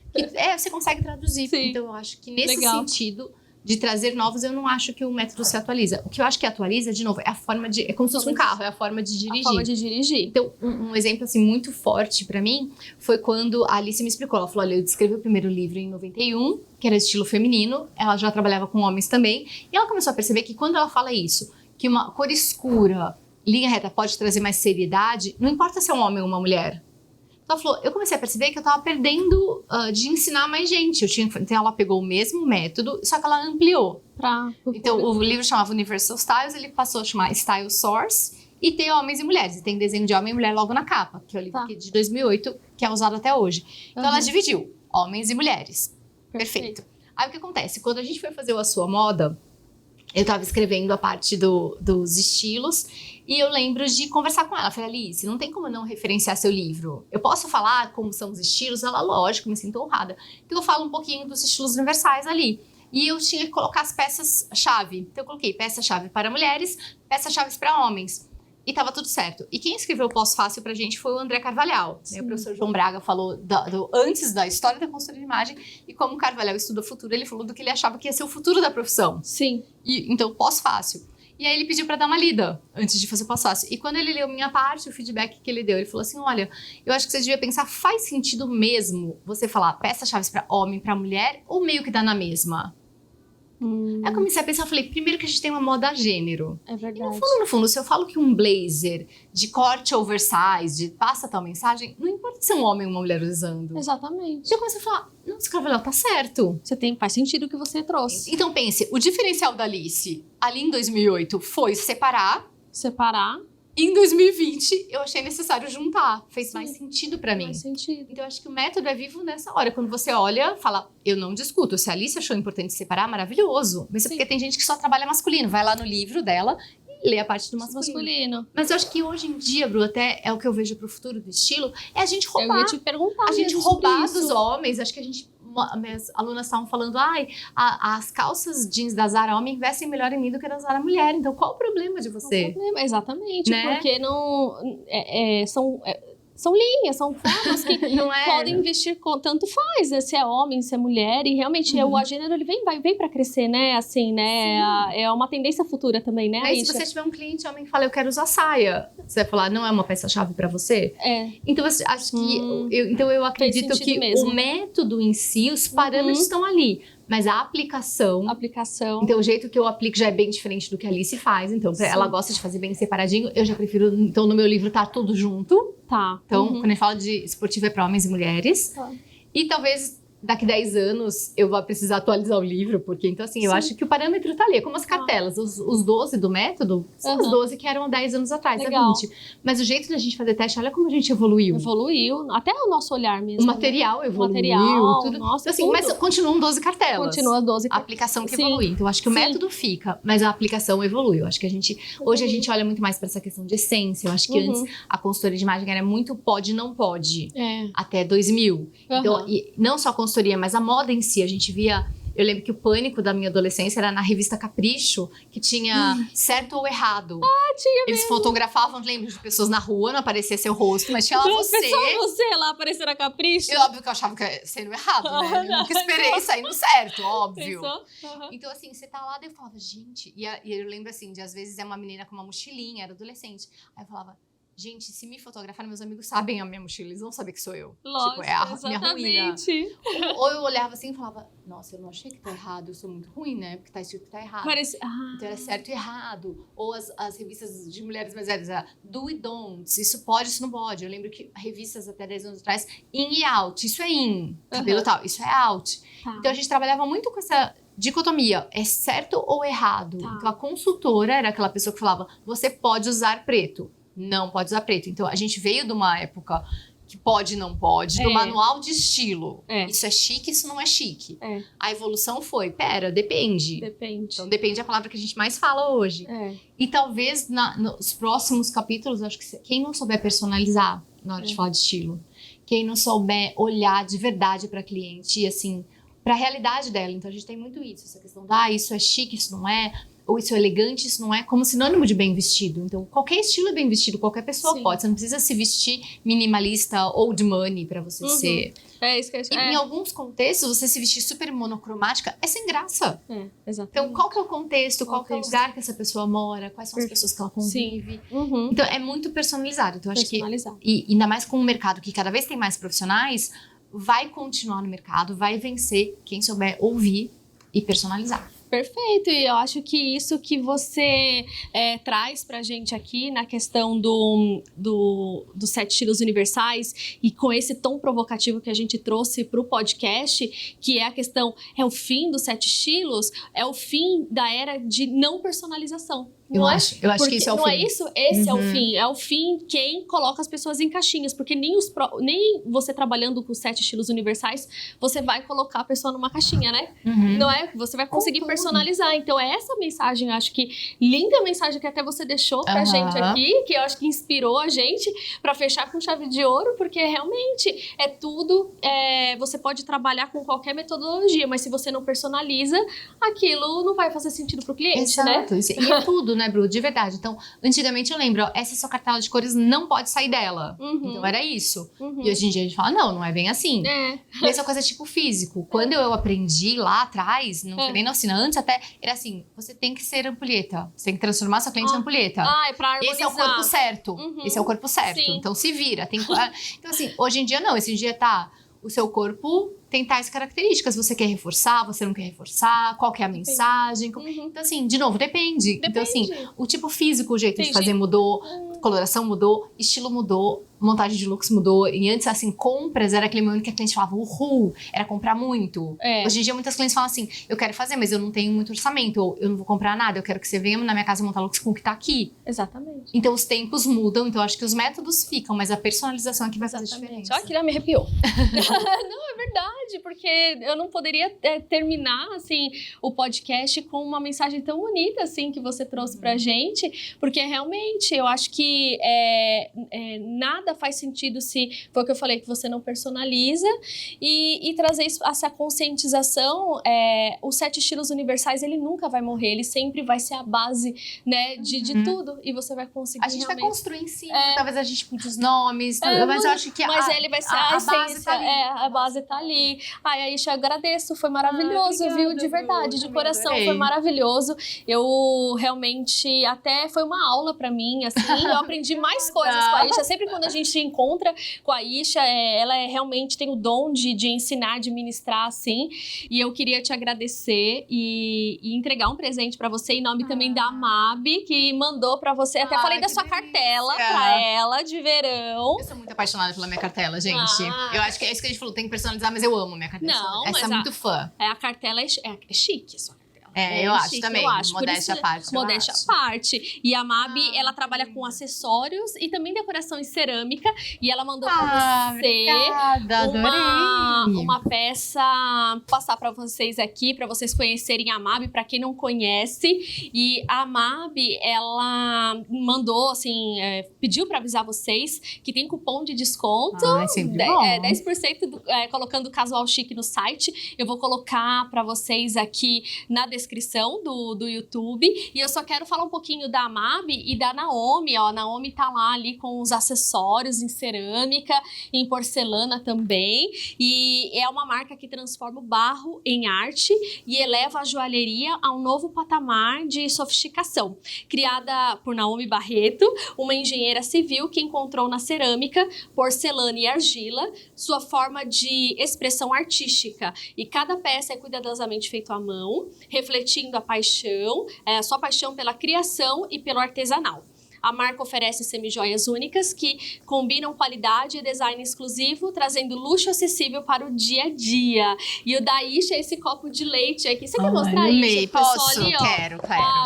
[SPEAKER 2] Você consegue traduzir.
[SPEAKER 1] Sim.
[SPEAKER 2] Então, eu acho que nesse
[SPEAKER 1] Legal.
[SPEAKER 2] sentido de trazer novos, eu não acho que o método se atualiza. O que eu acho que atualiza, de novo, é a forma de... É como se fosse um carro, é a forma de dirigir.
[SPEAKER 1] A forma de dirigir.
[SPEAKER 2] Então, um exemplo assim muito forte pra mim foi quando a Alice me explicou. Ela falou: olha, eu escrevi o primeiro livro em 91, que era estilo feminino. Ela já trabalhava com homens também. E ela começou a perceber que quando ela fala isso, que uma cor escura, linha reta, pode trazer mais seriedade, não importa se é um homem ou uma mulher. Então, ela falou, eu comecei a perceber que eu tava perdendo de ensinar mais gente. Então, ela pegou o mesmo método, só que ela ampliou. Então, o livro chamava Universal Styles, ele passou a chamar Style Source e tem homens e mulheres. E tem desenho de homem e mulher logo na capa, que é o livro que é de 2008, que é usado até hoje. Então, ela dividiu homens e mulheres. Perfeito. Aí, o que acontece? Quando a gente foi fazer o A Sua Moda, eu estava escrevendo a parte dos estilos e eu lembro de conversar com ela. Eu falei, Alice, não tem como não referenciar seu livro. Eu posso falar como são os estilos? Ela, lógico, me sinto honrada. Então, eu falo um pouquinho dos estilos universais ali. E eu tinha que colocar as peças-chave. Então, eu coloquei peça-chave para mulheres, peças-chave para homens. E tava tudo certo. E quem escreveu o pós-fácil pra gente foi o André Carvalhal. Né? O professor João Braga falou antes da história da consultoria de imagem. E como o Carvalhal estuda o futuro, ele falou do que ele achava que ia ser o futuro da profissão.
[SPEAKER 1] Sim.
[SPEAKER 2] Então, pós-fácil. E aí ele pediu pra dar uma lida antes de fazer o pós-fácil. E quando ele leu minha parte, o feedback que ele deu, ele falou assim, olha, eu acho que você devia pensar, faz sentido mesmo você falar peças-chave pra homem, pra mulher, ou meio que dá na mesma? Aí eu comecei a pensar, falei, primeiro que a gente tem uma moda a gênero.
[SPEAKER 1] É verdade.
[SPEAKER 2] E no fundo, se eu falo que um blazer de corte oversize, passa tal mensagem, não importa se é um homem ou uma mulher usando.
[SPEAKER 1] Exatamente.
[SPEAKER 2] Eu comecei a falar, nossa, Carvalhal, tá certo.
[SPEAKER 1] Faz sentido o que você trouxe.
[SPEAKER 2] Então pense, o diferencial da Alice, ali em 2008, foi separar. E em 2020, eu achei necessário juntar. Fez mais sentido pra mim.
[SPEAKER 1] Faz sentido.
[SPEAKER 2] Então, eu acho que o método é vivo nessa hora. Quando você olha, fala, eu não discuto. Se a Alice achou importante separar, maravilhoso. Mas é porque tem gente que só trabalha masculino. Vai lá no livro dela e lê a parte do masculino. Mas eu acho que hoje em dia, Bru, até é o que eu vejo pro futuro do estilo, é a gente roubar.
[SPEAKER 1] Eu ia te perguntar.
[SPEAKER 2] A gente roubar dos homens. Acho que a gente... Minhas alunas estavam falando, as calças jeans da Zara homem vestem melhor em mim do que da Zara mulher. Então, qual o problema de você?
[SPEAKER 1] Exatamente,
[SPEAKER 2] né?
[SPEAKER 1] porque não... São linhas, são formas que
[SPEAKER 2] Não é?
[SPEAKER 1] podem vestir tanto faz, né? Se é homem, se é mulher, e realmente o agênero ele vem para crescer, né? Assim, né? É uma tendência futura também, né?
[SPEAKER 2] Aí, se você tiver um cliente homem que fala, eu quero usar saia, você vai falar, não é uma peça-chave para você? Então, acho que eu acredito que
[SPEAKER 1] mesmo.
[SPEAKER 2] o método em si, os parâmetros estão ali. Mas a aplicação. Então, o jeito que eu aplico já é bem diferente do que a Alice faz. Então, ela gosta de fazer bem separadinho. Eu já prefiro, então, no meu livro tá tudo junto.
[SPEAKER 1] Tá.
[SPEAKER 2] Então, quando eu falo de esportivo é para homens e mulheres.
[SPEAKER 1] Tá.
[SPEAKER 2] E talvez daqui 10 anos eu vá precisar atualizar o livro, porque então assim, eu acho que o parâmetro tá ali, é como as cartelas, os 12 do método são os 12 que eram há 10 anos atrás, há 20. Mas o jeito da gente fazer teste, olha como a gente evoluiu.
[SPEAKER 1] Evoluiu, até o nosso olhar mesmo.
[SPEAKER 2] O material evoluiu, tudo.
[SPEAKER 1] Nossa,
[SPEAKER 2] então, assim, mas continuam 12 cartelas.
[SPEAKER 1] Continua 12
[SPEAKER 2] A aplicação que evolui. Então, eu acho que o método fica, mas a aplicação evolui. Eu acho que hoje a gente olha muito mais para essa questão de essência. Eu acho que antes a consultoria de imagem era muito pode, não pode. Até 2000. Então, e não só a consultoria, mas a moda em si, a gente via... Eu lembro que o pânico da minha adolescência era na revista Capricho, que tinha certo ou errado.
[SPEAKER 1] Tinha
[SPEAKER 2] Eles
[SPEAKER 1] mesmo.
[SPEAKER 2] fotografavam, lembro, de pessoas na rua, não aparecia seu rosto, mas tinha lá você.
[SPEAKER 1] Só você lá aparecer na Capricho.
[SPEAKER 2] E óbvio que eu achava que ia sendo errado, né? Eu nunca esperei saindo certo, óbvio. Então, assim, você tá lá, daí eu falava, gente... E eu lembro, assim, de às vezes é uma menina com uma mochilinha, era adolescente. Aí eu falava... Gente, se me fotografarem, meus amigos sabem a minha mochila, eles vão saber que sou eu.
[SPEAKER 1] Lógico,
[SPEAKER 2] tipo, é a minha ruína.
[SPEAKER 1] exatamente.
[SPEAKER 2] Ou eu olhava assim e falava, nossa, eu não achei que tá errado, eu sou muito ruim, né? Porque tá escrito que tá errado. Então era certo e errado. Ou as revistas de mulheres mais velhas, do e don'ts, isso pode, isso não pode. Eu lembro que revistas até 10 anos atrás, in e out, isso é in, cabelo tal, isso é out. Então a gente trabalhava muito com essa dicotomia, é certo ou errado. Então a consultora era aquela pessoa que falava, você pode usar preto. Não pode usar preto. Então, a gente veio de uma época que pode e não pode, do manual de estilo. Isso é chique, isso não é chique. A evolução foi, depende. Então, depende é a palavra que a gente mais fala hoje. E talvez nos próximos capítulos, acho que quem não souber personalizar na hora de falar de estilo, quem não souber olhar de verdade para a cliente e assim, para a realidade dela. Então, a gente tem muito isso, essa questão isso é chique, isso não é... Ou isso é elegante, isso não é como sinônimo de bem vestido. Então, qualquer estilo é bem vestido, qualquer pessoa pode. Você não precisa se vestir minimalista, old money, pra você ser...
[SPEAKER 1] Isso que eu
[SPEAKER 2] Em alguns contextos, você se vestir super monocromática é sem graça.
[SPEAKER 1] Exatamente.
[SPEAKER 2] Então, qual que é o contexto? Qual que é o lugar que essa pessoa mora? Quais são as pessoas que ela convive? Então, é muito personalizado. Então, acho que... E ainda mais com um mercado que cada vez tem mais profissionais, vai continuar no mercado, vai vencer quem souber ouvir e personalizar.
[SPEAKER 1] Perfeito, e eu acho que isso que você traz pra gente aqui na questão dos 7 estilos universais e com esse tom provocativo que a gente trouxe pro podcast, que é a questão, é o fim dos 7 estilos, é o fim da era de não personalização.
[SPEAKER 2] Eu acho que isso é o fim.
[SPEAKER 1] Não é isso? Esse é o fim. É o fim quem coloca as pessoas em caixinhas. Porque nem você trabalhando com 7 estilos universais, você vai colocar a pessoa numa caixinha, né? Não é? Você vai conseguir personalizar. Então, é essa mensagem, eu acho que linda mensagem que até você deixou pra gente aqui, que eu acho que inspirou a gente pra fechar com chave de ouro, porque realmente é tudo. Você pode trabalhar com qualquer metodologia, mas se você não personaliza, aquilo não vai fazer sentido pro cliente, né?
[SPEAKER 2] E é tudo, né, Bru? De verdade. Então, antigamente eu lembro, essa é sua cartela de cores, não pode sair dela. Então era isso. E hoje em dia a gente fala, não é bem assim. Mesma coisa tipo físico. Quando eu aprendi lá atrás, não foi nem na oficina, antes até, era assim, você tem que ser ampulheta. Você tem que transformar sua cliente em ampulheta.
[SPEAKER 1] É pra harmonizar.
[SPEAKER 2] Esse é o corpo certo. Esse é o corpo certo.
[SPEAKER 1] Sim.
[SPEAKER 2] Então se vira. Então assim, hoje em dia não. Hoje em dia o seu corpo tem tais características. Você quer reforçar, você não quer reforçar, qual que é a mensagem. Então, assim, de novo, depende. Então, assim, o tipo físico, o jeito de fazer mudou, coloração mudou, estilo mudou, montagem de looks mudou. E antes, assim, compras era aquele momento que a cliente falava, uhul, era comprar muito. Hoje em dia, muitas clientes falam assim, eu quero fazer, mas eu não tenho muito orçamento, ou eu não vou comprar nada, eu quero que você venha na minha casa montar looks com o que tá aqui.
[SPEAKER 1] Exatamente.
[SPEAKER 2] Então, os tempos mudam, então acho que os métodos ficam, mas a personalização é que vai fazer a diferença.
[SPEAKER 1] Olha, que me arrepiou. Não, é verdade. verdade, porque eu não poderia terminar, assim, o podcast com uma mensagem tão bonita, assim, que você trouxe pra gente, porque realmente eu acho que nada faz sentido se, foi o que eu falei, que você não personaliza e trazer essa conscientização. Os 7 estilos universais, ele nunca vai morrer, ele sempre vai ser a base, né, de tudo, e você vai conseguir
[SPEAKER 2] A gente
[SPEAKER 1] realmente...
[SPEAKER 2] vai construir em cima, talvez a gente mude os nomes, mas eu acho que
[SPEAKER 1] mas ele vai ser a essência,
[SPEAKER 2] base tá ali.
[SPEAKER 1] a base tá ali. Ai, Aisha, eu agradeço, foi maravilhoso,
[SPEAKER 2] obrigada,
[SPEAKER 1] viu? De verdade, de coração,
[SPEAKER 2] adorei.
[SPEAKER 1] foi maravilhoso. Eu realmente, até foi uma aula pra mim, assim, eu aprendi mais coisas com a Aisha. Sempre quando a gente se encontra com a Aisha, ela realmente tem o dom de ensinar, de ministrar, assim. E eu queria te agradecer e entregar um presente pra você, em nome também da Mabi, que mandou pra você. Até falei da sua cartela pra ela, de verão.
[SPEAKER 2] Eu sou muito apaixonada pela minha cartela, gente.
[SPEAKER 1] Ah.
[SPEAKER 2] Eu acho que é isso que a gente falou, tem que personalizar, mas eu amo a minha cartela.
[SPEAKER 1] Não,
[SPEAKER 2] Essa
[SPEAKER 1] mas
[SPEAKER 2] é muito fã.
[SPEAKER 1] A cartela é chique, a sua cartela.
[SPEAKER 2] Eu acho
[SPEAKER 1] chique,
[SPEAKER 2] também.
[SPEAKER 1] eu acho.
[SPEAKER 2] Modéstia à parte.
[SPEAKER 1] Modéstia à parte. E a Mabi, ela trabalha com acessórios e também decoração em cerâmica. E ela mandou pra você
[SPEAKER 2] obrigada, adorei.
[SPEAKER 1] uma peça, passar pra vocês aqui, pra vocês conhecerem a Mabi, pra quem não conhece. E a Mabi, ela mandou, assim, pediu pra avisar vocês que tem cupom de desconto.
[SPEAKER 2] Sempre bom.
[SPEAKER 1] 10% colocando o Casual Chique no site. Eu vou colocar pra vocês aqui na descrição do YouTube. E eu só quero falar um pouquinho da Mabi e da Naomi, ó. A Naomi tá lá ali com os acessórios em cerâmica, em porcelana também. E é uma marca que transforma o barro em arte e eleva a joalheria a um novo patamar de sofisticação. Criada por Naomi Barreto, uma engenheira civil que encontrou na cerâmica, porcelana e argila sua forma de expressão artística. E cada peça é cuidadosamente feita à mão, refletindo a sua paixão pela criação e pelo artesanal. A marca oferece semijoias únicas que combinam qualidade e design exclusivo, trazendo luxo acessível para o dia a dia. E o da Aisha é esse copo de leite aqui. Você quer mostrar, Aisha?
[SPEAKER 2] Posso?
[SPEAKER 1] Ali, ó.
[SPEAKER 2] Quero.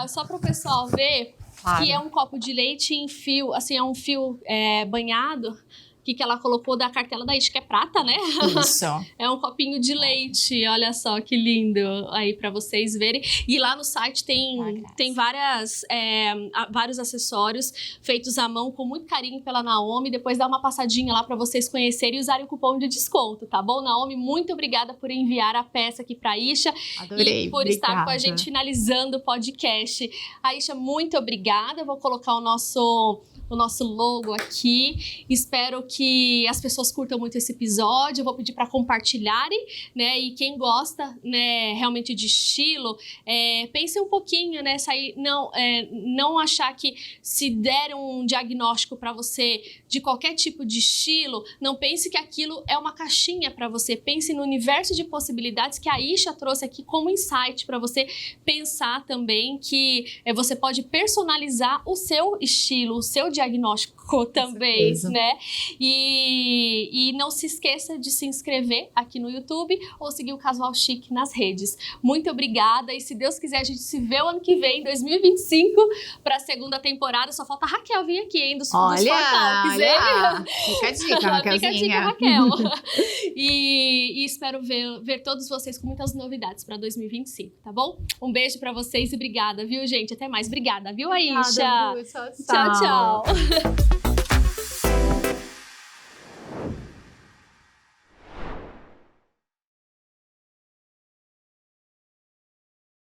[SPEAKER 1] Só para o pessoal ver que é um copo de leite em fio, assim, é um fio banhado. Que ela colocou da cartela da Aisha, que é prata, né?
[SPEAKER 2] Isso.
[SPEAKER 1] É um copinho de leite, olha só que lindo aí pra vocês verem. E lá no site tem vários acessórios feitos à mão com muito carinho pela Naomi. Depois dá uma passadinha lá pra vocês conhecerem e usarem o cupom de desconto, tá bom? Naomi, muito obrigada por enviar a peça aqui pra Aisha.
[SPEAKER 2] Adorei,
[SPEAKER 1] e por estar com a gente finalizando o podcast. Aisha, muito obrigada. Eu vou colocar o nosso logo aqui. Espero que as pessoas curtam muito esse episódio. Eu vou pedir para compartilharem, né? E quem gosta, né, realmente de estilo, pense um pouquinho, né? Não achar que se der um diagnóstico para você de qualquer tipo de estilo, não pense que aquilo é uma caixinha para você. Pense no universo de possibilidades que a Aisha trouxe aqui como insight para você pensar também que você pode personalizar o seu estilo, o seu diagnóstico também, né? E não se esqueça de se inscrever aqui no YouTube ou seguir o Casual Chique nas redes. Muito obrigada e se Deus quiser a gente se vê o ano que vem, 2025, para a segunda temporada. Só falta a Raquel vir aqui, hein, dos Fortalques.
[SPEAKER 2] Fica a dica, Raquelzinha.
[SPEAKER 1] Fica a dica, Raquel. E espero ver todos vocês com muitas novidades para 2025, tá bom? Um beijo para vocês e obrigada, viu, gente? Até mais. Obrigada, viu, Aisha?
[SPEAKER 2] Obrigada, tchau.
[SPEAKER 1] Tchau, tchau.